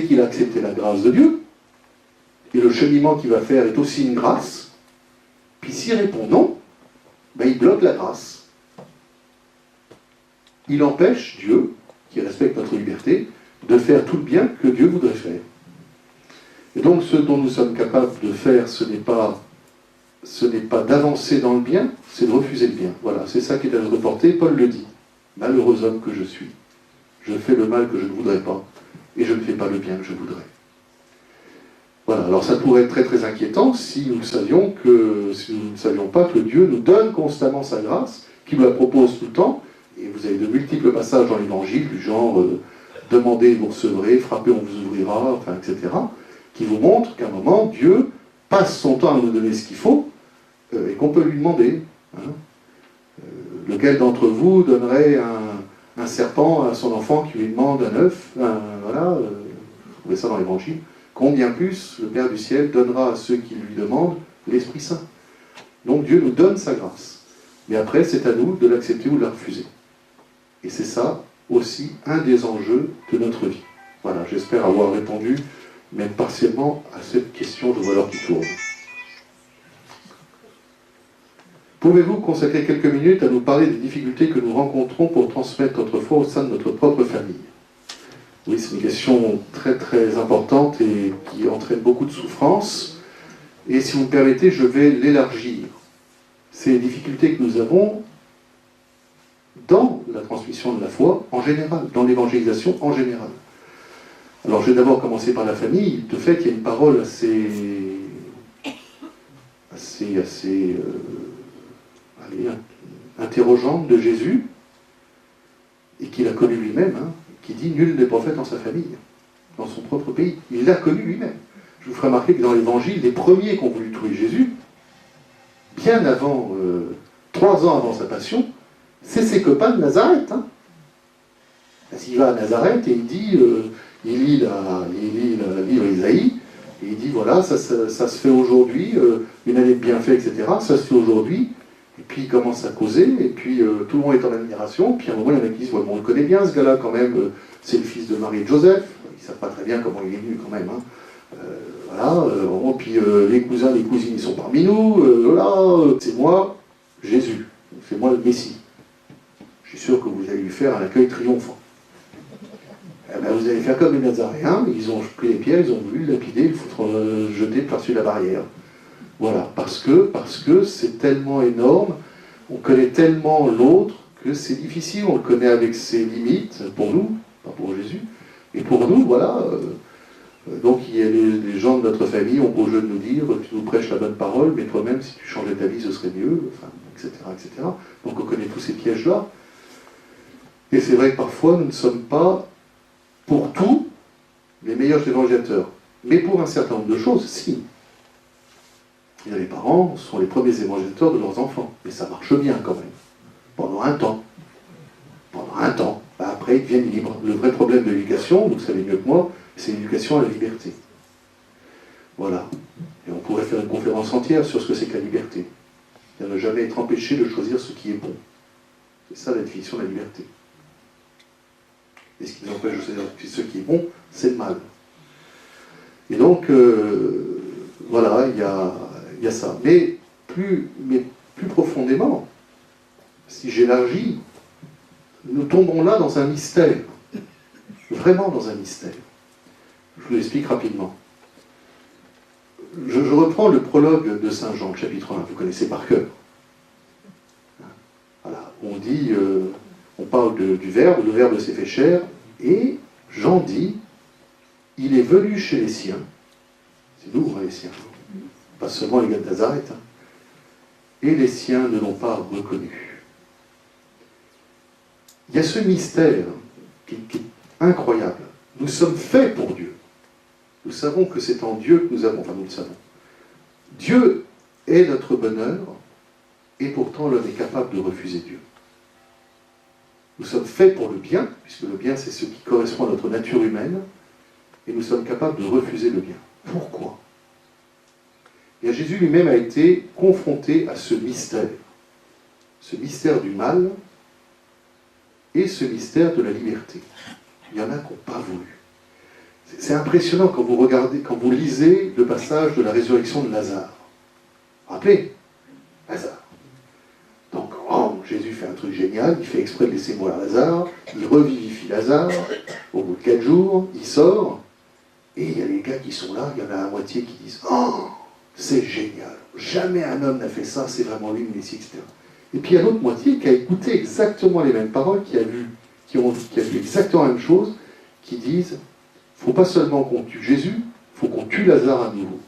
qu'il a accepté la grâce de Dieu, et le cheminement qu'il va faire est aussi une grâce. Puis s'il répond non, il bloque la grâce. Il empêche Dieu, qui respecte notre liberté, de faire tout le bien que Dieu voudrait faire. Et donc ce dont nous sommes capables de faire, ce n'est pas d'avancer dans le bien, c'est de refuser le bien. Voilà, c'est ça qui est à notre portée. Paul le dit: malheureux homme que je suis, je fais le mal que je ne voudrais pas, et je ne fais pas le bien que je voudrais. Voilà, alors ça pourrait être très très inquiétant si nous ne savions pas que Dieu nous donne constamment sa grâce, qu'il nous la propose tout le temps. Et vous avez de multiples passages dans l'Évangile, du genre demandez, vous recevrez, frappez, on vous ouvrira, enfin, etc., qui vous montrent qu'à un moment, Dieu passe son temps à nous donner ce qu'il faut, et qu'on peut lui demander. Lequel d'entre vous donnerait un serpent à son enfant qui lui demande un œuf? Voilà, vous trouvez ça dans l'Évangile. Combien plus le Père du ciel donnera à ceux qui lui demandent l'Esprit Saint. Donc Dieu nous donne sa grâce. Mais après, c'est à nous de l'accepter ou de la refuser. Et c'est ça aussi un des enjeux de notre vie. Voilà, j'espère avoir répondu, même partiellement, à cette question. Je vois l'heure qui tourne. Pouvez-vous consacrer quelques minutes à nous parler des difficultés que nous rencontrons pour transmettre notre foi au sein de notre propre famille? Oui, c'est une question très très importante et qui entraîne beaucoup de souffrance. Et si vous me permettez, je vais l'élargir. Ces difficultés que nous avons dans la transmission de la foi en général, dans l'évangélisation en général. Alors je vais d'abord commencer par la famille. De fait, il y a une parole assez interrogeante de Jésus, et qu'il a connu lui-même, qui dit: nul n'est prophète en sa famille, dans son propre pays. Il l'a connu lui-même. Je vous ferai remarquer que dans l'Évangile, les premiers qui ont voulu tuer Jésus, bien avant, 3 ans avant sa passion, c'est ses copains de Nazareth. Parce qu'il va à Nazareth et il dit, il lit la livre Isaïe, et il dit: voilà, ça se fait aujourd'hui, une année de bienfait, etc. Ça se fait aujourd'hui. Et puis il commence à causer, et puis tout le monde est en admiration. Puis à un moment, il y en a qui disent: ouais, bon, on le connaît bien ce gars-là quand même, c'est le fils de Marie et de Joseph. Ils ne savent pas très bien comment il est venu quand même. Voilà, puis les cousins, les cousines, ils sont parmi nous. Voilà, c'est moi, Jésus, c'est moi le Messie. Je suis sûr que vous allez lui faire un accueil triomphant. Vous allez faire comme les Nazaréens, ils ont pris les pierres, ils ont voulu le lapider, le foutre jeter par-dessus la barrière. Voilà, parce que c'est tellement énorme, on connaît tellement l'autre que c'est difficile, on le connaît avec ses limites, pour nous, pas pour Jésus, et pour nous, voilà. Donc il y a les gens de notre famille ont beau jeu de nous dire: tu nous prêches la bonne parole, mais toi-même, si tu changeais ta vie, ce serait mieux, enfin, etc., etc. Donc on connaît tous ces pièges-là. Et c'est vrai que parfois, nous ne sommes pas, pour tout, les meilleurs évangélisateurs. Mais pour un certain nombre de choses, si. Et les parents sont les premiers évangélisateurs de leurs enfants. Et ça marche bien quand même. Pendant un temps. Pendant un temps. Après, ils deviennent libres. Le vrai problème de l'éducation, vous le savez mieux que moi, c'est l'éducation à la liberté. Voilà. Et on pourrait faire une conférence entière sur ce que c'est que la liberté. C'est-à-dire ne jamais être empêché de choisir ce qui est bon. C'est ça la définition de la liberté. Et ce qui nous empêche de choisir ce qui est bon, c'est le mal. Et donc, voilà, il y a ça. Mais plus profondément, si j'élargis, nous tombons là dans un mystère. Vraiment dans un mystère. Je vous l'explique rapidement. Je reprends le prologue de Saint Jean, chapitre 1, vous connaissez par cœur. Voilà, on dit, on parle du Verbe, le Verbe s'est fait chair, et Jean dit, il est venu chez les siens, c'est nous, les siens, pas seulement les gars de Nazareth, et les siens ne l'ont pas reconnu. Il y a ce mystère qui est incroyable. Nous sommes faits pour Dieu. Nous savons que c'est en Dieu que nous avons, enfin nous le savons. Dieu est notre bonheur, et pourtant l'homme est capable de refuser Dieu. Nous sommes faits pour le bien, puisque le bien c'est ce qui correspond à notre nature humaine, et nous sommes capables de refuser le bien. Pourquoi ? Et Jésus lui-même a été confronté à ce mystère du mal, et ce mystère de la liberté. Il y en a qui n'ont pas voulu. C'est impressionnant quand vous regardez, quand vous lisez le passage de la résurrection de Lazare. Rappelez, Lazare. Donc, Jésus fait un truc génial, il fait exprès de laisser mourir Lazare, il revivifie Lazare, au bout de 4 jours, il sort, et il y a les gars qui sont là, il y en a la moitié qui disent « Oh, c'est génial, jamais un homme n'a fait ça, c'est vraiment lui le Messie, etc. » Et puis il y a l'autre moitié qui a écouté exactement les mêmes paroles, qui a vu exactement la même chose, qui disent « Il ne faut pas seulement qu'on tue Jésus, il faut qu'on tue Lazare à nouveau. »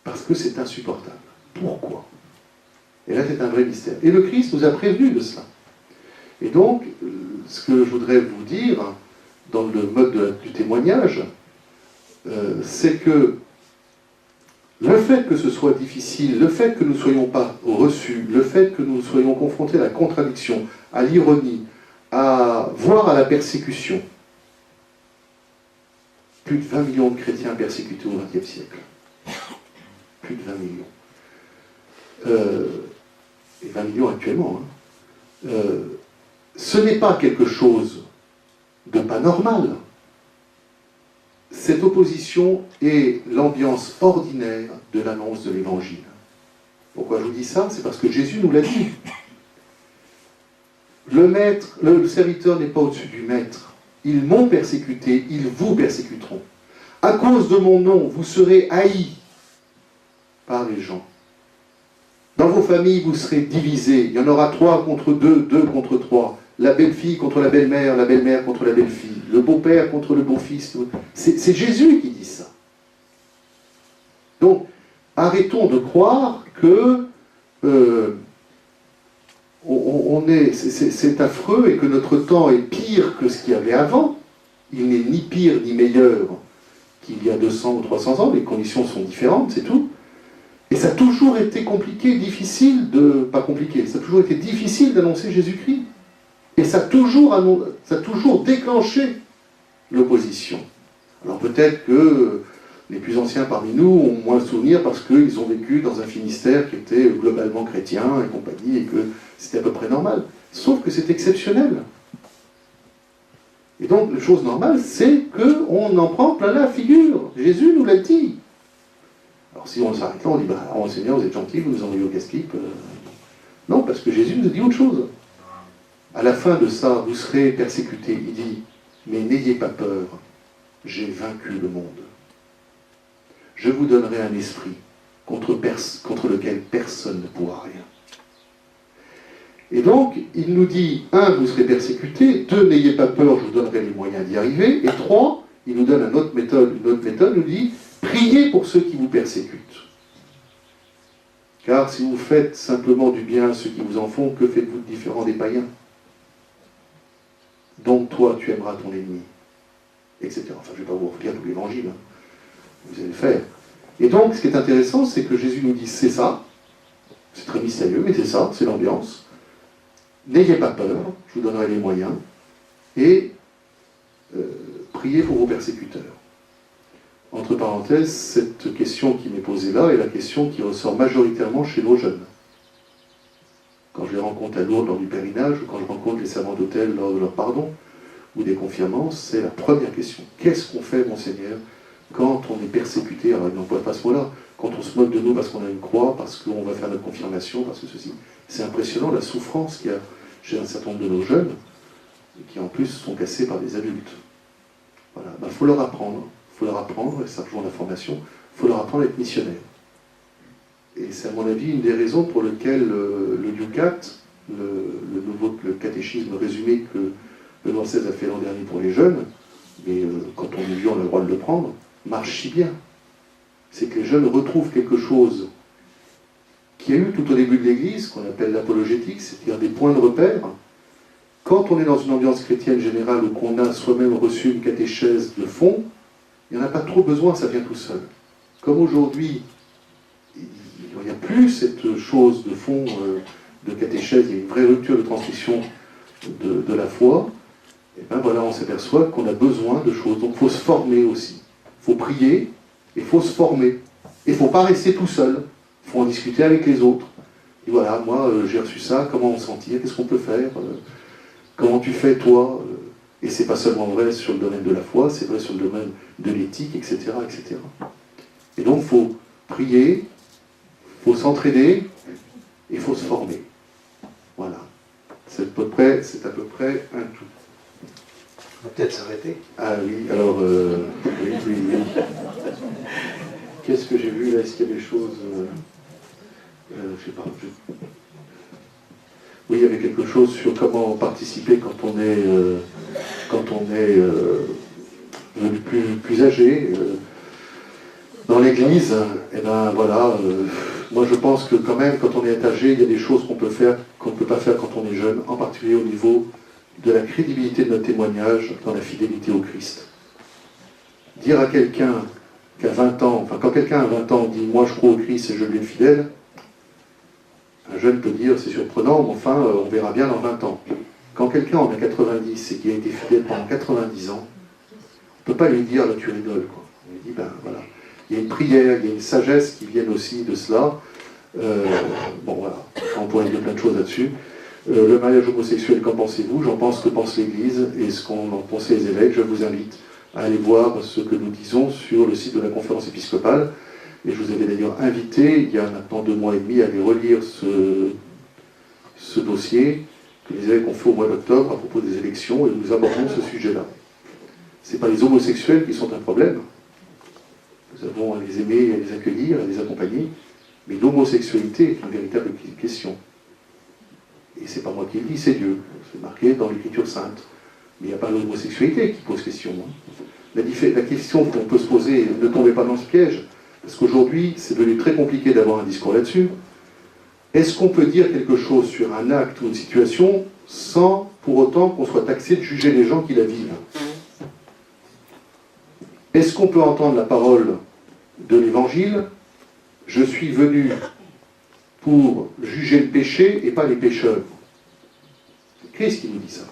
Parce que c'est insupportable. Pourquoi ? Et là, c'est un vrai mystère. Et le Christ nous a prévenus de cela. Et donc, ce que je voudrais vous dire, dans le mode du témoignage, c'est que le fait que ce soit difficile, le fait que nous ne soyons pas reçus, le fait que nous soyons confrontés à la contradiction, à l'ironie, voire à la persécution, plus de 20 millions de chrétiens persécutés au XXe siècle. Plus de 20 millions. Et 20 millions actuellement. Ce n'est pas quelque chose de pas normal. Cette opposition est l'ambiance ordinaire de l'annonce de l'Évangile. Pourquoi je vous dis ça ? C'est parce que Jésus nous l'a dit. Le serviteur n'est pas au-dessus du maître. Ils m'ont persécuté, ils vous persécuteront. À cause de mon nom, vous serez haïs par les gens. Dans vos familles, vous serez divisés. Il y en aura 3 contre 2, 2 contre 3. La belle-fille contre la belle-mère contre la belle-fille. Le beau-père contre le beau-fils. C'est Jésus qui dit ça. Donc, arrêtons de croire que c'est affreux et que notre temps est pire que ce qu'il y avait avant. Il n'est ni pire ni meilleur qu'il y a 200 ou 300 ans. Les conditions sont différentes, c'est tout. Et ça a toujours été compliqué, difficile pas compliqué, ça a toujours été difficile d'annoncer Jésus-Christ. Et ça a toujours déclenché l'opposition. Alors peut-être que les plus anciens parmi nous ont moins de souvenirs parce qu'ils ont vécu dans un Finistère qui était globalement chrétien et compagnie, et que c'était à peu près normal. Sauf que c'est exceptionnel. Et donc, la chose normale, c'est qu'on en prend plein la figure. Jésus nous l'a dit. Alors si on s'arrête là, on dit, oh Seigneur, vous êtes gentil, vous nous envoyez au casse-pipe. Non, parce que Jésus nous a dit autre chose. À la fin de ça, vous serez persécutés. Il dit, mais n'ayez pas peur, j'ai vaincu le monde. Je vous donnerai un esprit contre lequel personne ne pourra rien. Et donc, il nous dit, 1, vous serez persécutés, 2, n'ayez pas peur, je vous donnerai les moyens d'y arriver, et 3, il nous donne une autre méthode, il nous dit, priez pour ceux qui vous persécutent. Car si vous faites simplement du bien à ceux qui vous en font, que faites-vous de différent des païens ? Donc toi, tu aimeras ton ennemi, etc. Enfin, je ne vais pas vous relire tout l'évangile, hein. Vous allez le faire. Et donc, ce qui est intéressant, c'est que Jésus nous dit, c'est ça, c'est très mystérieux, mais c'est ça, c'est l'ambiance. N'ayez pas peur, je vous donnerai les moyens, et priez pour vos persécuteurs. Entre parenthèses, cette question qui m'est posée là est la question qui ressort majoritairement chez nos jeunes. Quand je les rencontre à Lourdes lors du pèlerinage, ou quand je rencontre les servants d'autel lors de leur pardon, ou des confirmants, c'est la première question. Qu'est-ce qu'on fait, Monseigneur, quand on est persécuté? Alors, ils n'emploient pas ce mot-là. Quand on se moque de nous parce qu'on a une croix, parce qu'on va faire notre confirmation, parce que ceci. C'est impressionnant la souffrance qu'il y a chez un certain nombre de nos jeunes, qui en plus sont cassés par des adultes. Voilà. Ben, faut leur apprendre. Il faut leur apprendre, et ça rejoint la formation, il faut leur apprendre à être missionnaire. Et c'est à mon avis une des raisons pour lesquelles le UCAT, le catéchisme résumé que Benoît XVI a fait l'an dernier pour les jeunes, mais quand on est vieux, on a le droit de le prendre, marche si bien. C'est que les jeunes retrouvent quelque chose qu'il y a eu tout au début de l'Église, qu'on appelle l'apologétique, c'est-à-dire des points de repère. Quand on est dans une ambiance chrétienne générale où qu'on a soi-même reçu une catéchèse de fond, il n'y en a pas trop besoin, ça vient tout seul. Comme aujourd'hui, il n'y a plus cette chose de fond de catéchèse, il y a une vraie rupture de transmission de la foi, et bien voilà, on s'aperçoit qu'on a besoin de choses. Donc il faut se former aussi. Il faut prier, et il faut se former. Et il ne faut pas rester tout seul. Il faut en discuter avec les autres. Et voilà, moi j'ai reçu ça, comment on sentit, qu'est-ce qu'on peut faire, comment tu fais toi. Et c'est pas seulement vrai sur le domaine de la foi, c'est vrai sur le domaine de l'éthique, etc., etc. Et donc, il faut prier, il faut s'entraider, et il faut se former. Voilà. C'est à peu près un tout.
On va peut-être s'arrêter.
Ah oui, alors, oui. Qu'est-ce que j'ai vu là? Est-ce qu'il y a des choses... je sais pas. Oui, il y avait quelque chose sur comment participer quand on est plus âgé. Dans l'Église, eh ben voilà, moi je pense que quand même, quand on est âgé, il y a des choses qu'on peut faire, qu'on ne peut pas faire quand on est jeune, en particulier au niveau de la crédibilité de notre témoignage dans la fidélité au Christ. Dire à quelqu'un qui a 20 ans, enfin quand quelqu'un a 20 ans dit « moi je crois au Christ et je lui ai fidèle », un jeune peut dire, c'est surprenant, mais enfin, on verra bien dans 20 ans. Quand quelqu'un en a 90 et qui a été fidèle pendant 90 ans, on ne peut pas lui dire, là tu rigoles, quoi. On lui dit, ben voilà. Il y a une prière, il y a une sagesse qui viennent aussi de cela. Bon voilà, on pourrait dire plein de choses là-dessus. Le mariage homosexuel, qu'en pensez-vous? J'en pense que pense l'Église et ce qu'en ont pensé les évêques. Je vous invite à aller voir ce que nous disons sur le site de la conférence épiscopale. Et je vous avais d'ailleurs invité, il y a maintenant 2 mois et demi, à aller relire ce dossier que les évêques ont fait au mois d'octobre à propos des élections, et nous abordons ce sujet-là. Ce n'est pas les homosexuels qui sont un problème. Nous avons à les aimer, à les accueillir, à les accompagner, mais l'homosexualité est une véritable question. Et c'est pas moi qui le dis, c'est Dieu. C'est marqué dans l'Écriture sainte. Mais il n'y a pas l'homosexualité qui pose question. La question qu'on peut se poser, ne tombez pas dans ce piège, parce qu'aujourd'hui, c'est devenu très compliqué d'avoir un discours là-dessus. Est-ce qu'on peut dire quelque chose sur un acte ou une situation sans pour autant qu'on soit taxé de juger les gens qui la vivent? Est-ce qu'on peut entendre la parole de l'Évangile? Je suis venu pour juger le péché et pas les pécheurs. C'est Christ qui nous dit ça.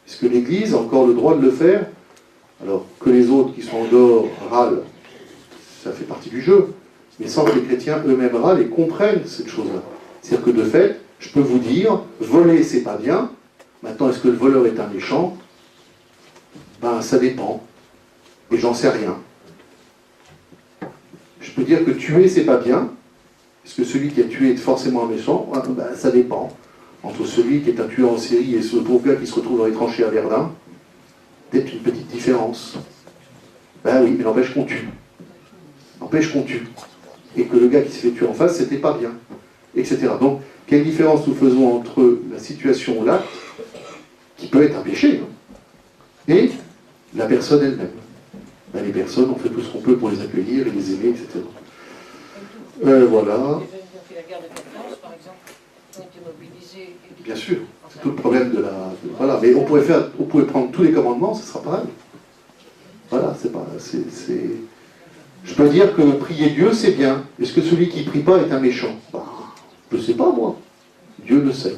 Est-ce que l'Église a encore le droit de le faire? Alors que les autres qui sont en dehors râlent, ça fait partie du jeu, mais sans que les chrétiens eux-mêmes râlent et comprennent cette chose-là. C'est-à-dire que de fait, je peux vous dire, voler c'est pas bien, maintenant est-ce que le voleur est un méchant? Ben ça dépend, et j'en sais rien. Je peux dire que tuer c'est pas bien, est-ce que celui qui a tué est forcément un méchant? Ben ça dépend. Entre celui qui est un tueur en série et ce pauvre gars qui se retrouve dans les tranchées à Verdun, peut-être une petite différence. Ben oui, mais n'empêche qu'on tue. N'empêche qu'on tue. Et que le gars qui s'est fait tuer en face, c'était pas bien. Etc. Donc, quelle différence nous faisons entre la situation là, qui peut être un péché, et la personne elle-même? Ben, les personnes, on fait tout ce qu'on peut pour les accueillir et les aimer, etc. Voilà.
La guerre de 14, par exemple, ont été mobilisés.
Bien sûr, c'est tout le problème de la... Voilà, mais on pourrait prendre tous les commandements, ce sera pareil. Voilà, c'est pas... Je peux dire que prier Dieu, c'est bien. Est-ce que celui qui ne prie pas est un méchant? Je ne sais pas, moi. Dieu le sait.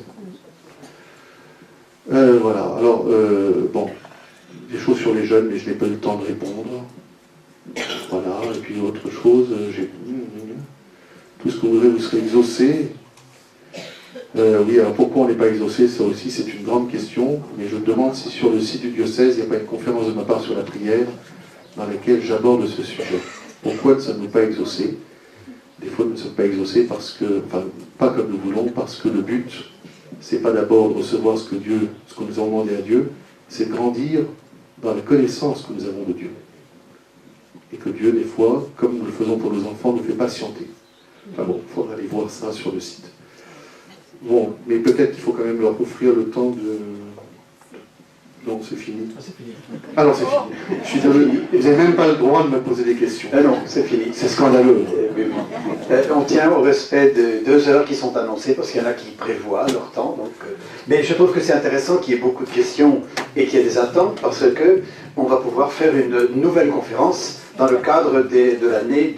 Voilà. Alors, bon, des choses sur les jeunes, mais je n'ai pas eu le temps de répondre. Voilà. Et puis, autre chose, tout ce que vous voudrez, vous serez exaucé. Oui, alors pourquoi on n'est pas exaucé? Ça aussi, c'est une grande question. Mais je me demande si sur le site du diocèse, il n'y a pas une conférence de ma part sur la prière dans laquelle j'aborde ce sujet. Pourquoi ne sommes-nous pas exaucés? Des fois, nous ne sommes pas exaucés parce que, enfin, pas comme nous voulons, parce que le but, c'est pas d'abord de recevoir ce que nous avons demandé à Dieu, c'est de grandir dans la connaissance que nous avons de Dieu. Et que Dieu, des fois, comme nous le faisons pour nos enfants, nous fait patienter. Enfin bon, il faudra aller voir ça sur le site. Bon, mais peut-être qu'il faut quand même leur offrir le temps de... Non, c'est fini. Ah non, c'est fini. Je suis désolé. Vous n'avez même pas le droit de me poser des questions.
Ah non, c'est fini.
C'est scandaleux.
On tient au respect de 2 heures qui sont annoncées, parce qu'il y en a qui prévoient leur temps. Donc, mais je trouve que c'est intéressant qu'il y ait beaucoup de questions et qu'il y ait des attentes, parce que on va pouvoir faire une nouvelle conférence dans le cadre de l'année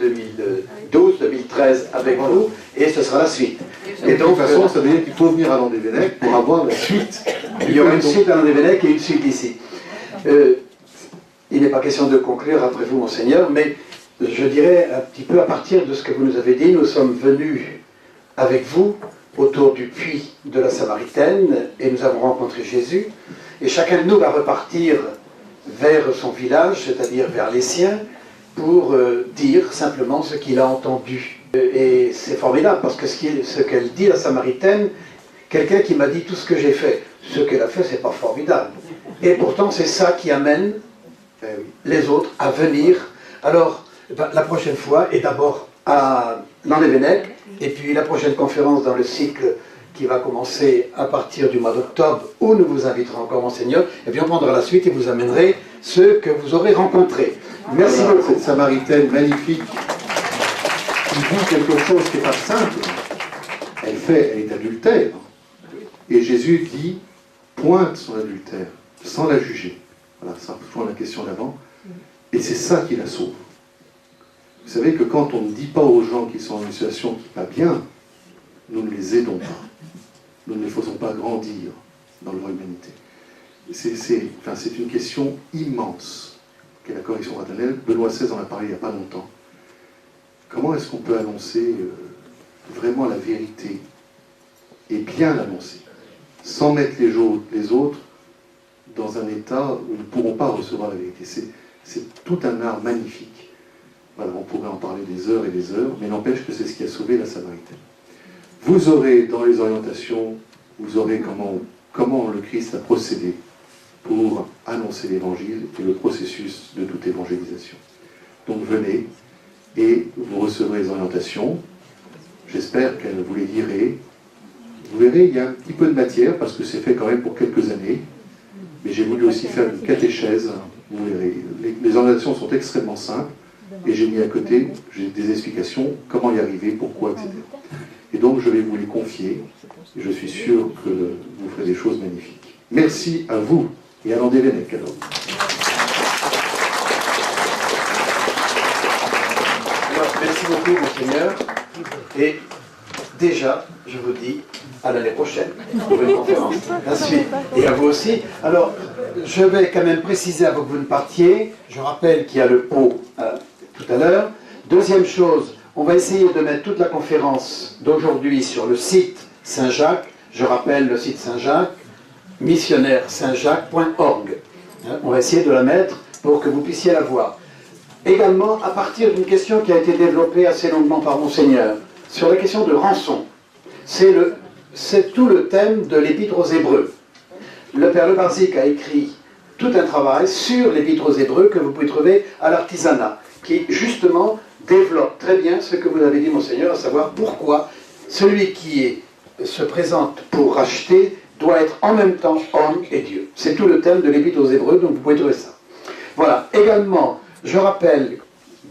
2012-2013 avec vous, et ce sera la suite.
Et de toute façon, ça veut dire qu'il faut venir à Landévennec pour avoir la suite.
Il y aura une suite à Landévennec et une suite ici. Il n'est pas question de conclure après vous, Monseigneur, mais je dirais un petit peu à partir de ce que vous nous avez dit, nous sommes venus avec vous autour du puits de la Samaritaine et nous avons rencontré Jésus, et chacun de nous va repartir vers son village, c'est-à-dire vers les siens, pour dire simplement ce qu'il a entendu. Et c'est formidable, parce que ce qu'elle dit, la Samaritaine, quelqu'un qui m'a dit tout ce que j'ai fait, ce qu'elle a fait, c'est pas formidable. Et pourtant, c'est ça qui amène les autres à venir. Alors, la prochaine fois, et d'abord à Landévennec, et puis la prochaine conférence dans le cycle qui va commencer à partir du mois d'octobre, où nous vous inviterons encore, Monseigneur, et puis on prendra la suite et vous amènerez ceux que vous aurez rencontrés. Merci beaucoup.
Cette Samaritaine magnifique, qui dit quelque chose qui n'est pas simple. Elle est adultère. Et Jésus dit, pointe son adultère, sans la juger. Voilà, ça rejoint la question d'avant. Et c'est ça qui la sauve. Vous savez que quand on ne dit pas aux gens qui sont dans une situation qui n'est pas bien, nous ne les aidons pas. Nous ne les faisons pas grandir dans leur humanité. C'est une question immense qu'est la correction fraternelle. Benoît XVI en a parlé il n'y a pas longtemps. Comment est-ce qu'on peut annoncer vraiment la vérité et bien l'annoncer, sans mettre les autres dans un état où ils ne pourront pas recevoir la vérité? C'est tout un art magnifique. Voilà, on pourrait en parler des heures et des heures, mais n'empêche que c'est ce qui a sauvé la Samaritaine. Vous aurez dans les orientations, vous aurez comment le Christ a procédé pour annoncer l'Évangile et le processus de toute évangélisation. Donc venez et vous recevrez les orientations. J'espère qu'elles vous les direz. Vous verrez, il y a un petit peu de matière, parce que c'est fait quand même pour quelques années. Mais j'ai voulu aussi faire une catéchèse. Vous verrez, les orientations sont extrêmement simples. Et j'ai mis à côté, j'ai des explications, comment y arriver, pourquoi, etc. Et donc je vais vous les confier. Et je suis sûr que vous ferez des choses magnifiques. Merci à vous et à Landévennec alors.
Merci beaucoup, Monseigneur. Et déjà, je vous dis à l'année prochaine pour une conférence. Ensuite, et à vous aussi. Alors, je vais quand même préciser avant que vous ne partiez. Je rappelle qu'il y a le pot tout à l'heure. Deuxième chose, on va essayer de mettre toute la conférence d'aujourd'hui sur le site Saint-Jacques. Je rappelle le site Saint-Jacques, missionnaire-saint-jacques.org. On va essayer de la mettre pour que vous puissiez la voir. Également, à partir d'une question qui a été développée assez longuement par Monseigneur, sur la question de rançon. C'est tout le thème de l'Épître aux Hébreux. Le Père Le Barzic a écrit tout un travail sur l'Épître aux Hébreux que vous pouvez trouver à l'Artisanat, qui justement développe très bien ce que vous avez dit, Monseigneur, à savoir pourquoi celui qui se présente pour racheter doit être en même temps homme et Dieu. C'est tout le thème de l'Épître aux Hébreux, donc vous pouvez trouver ça. Voilà. Également, je rappelle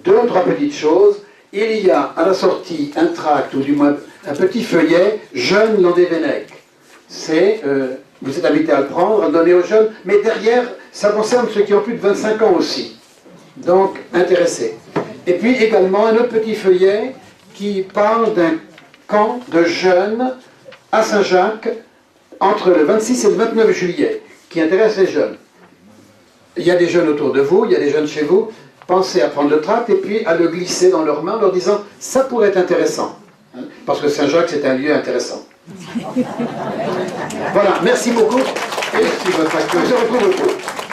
2 ou 3 petites choses. Il y a à la sortie un tract, ou du moins un petit feuillet, Jeunes Landévennec. Vous êtes invité à le prendre, à donner aux jeunes, mais derrière, ça concerne ceux qui ont plus de 25 ans aussi. Donc, intéressés. Et puis également un autre petit feuillet qui parle d'un camp de jeunes à Saint-Jacques entre le 26 et le 29 juillet, qui intéresse les jeunes. Il y a des jeunes autour de vous, il y a des jeunes chez vous. Pensez à prendre le tract et puis à le glisser dans leurs mains en leur disant « ça pourrait être intéressant ». Parce que Saint-Jacques, c'est un lieu intéressant. Voilà, merci beaucoup. Et
Merci de votre accueil.
on se retrouve au cours.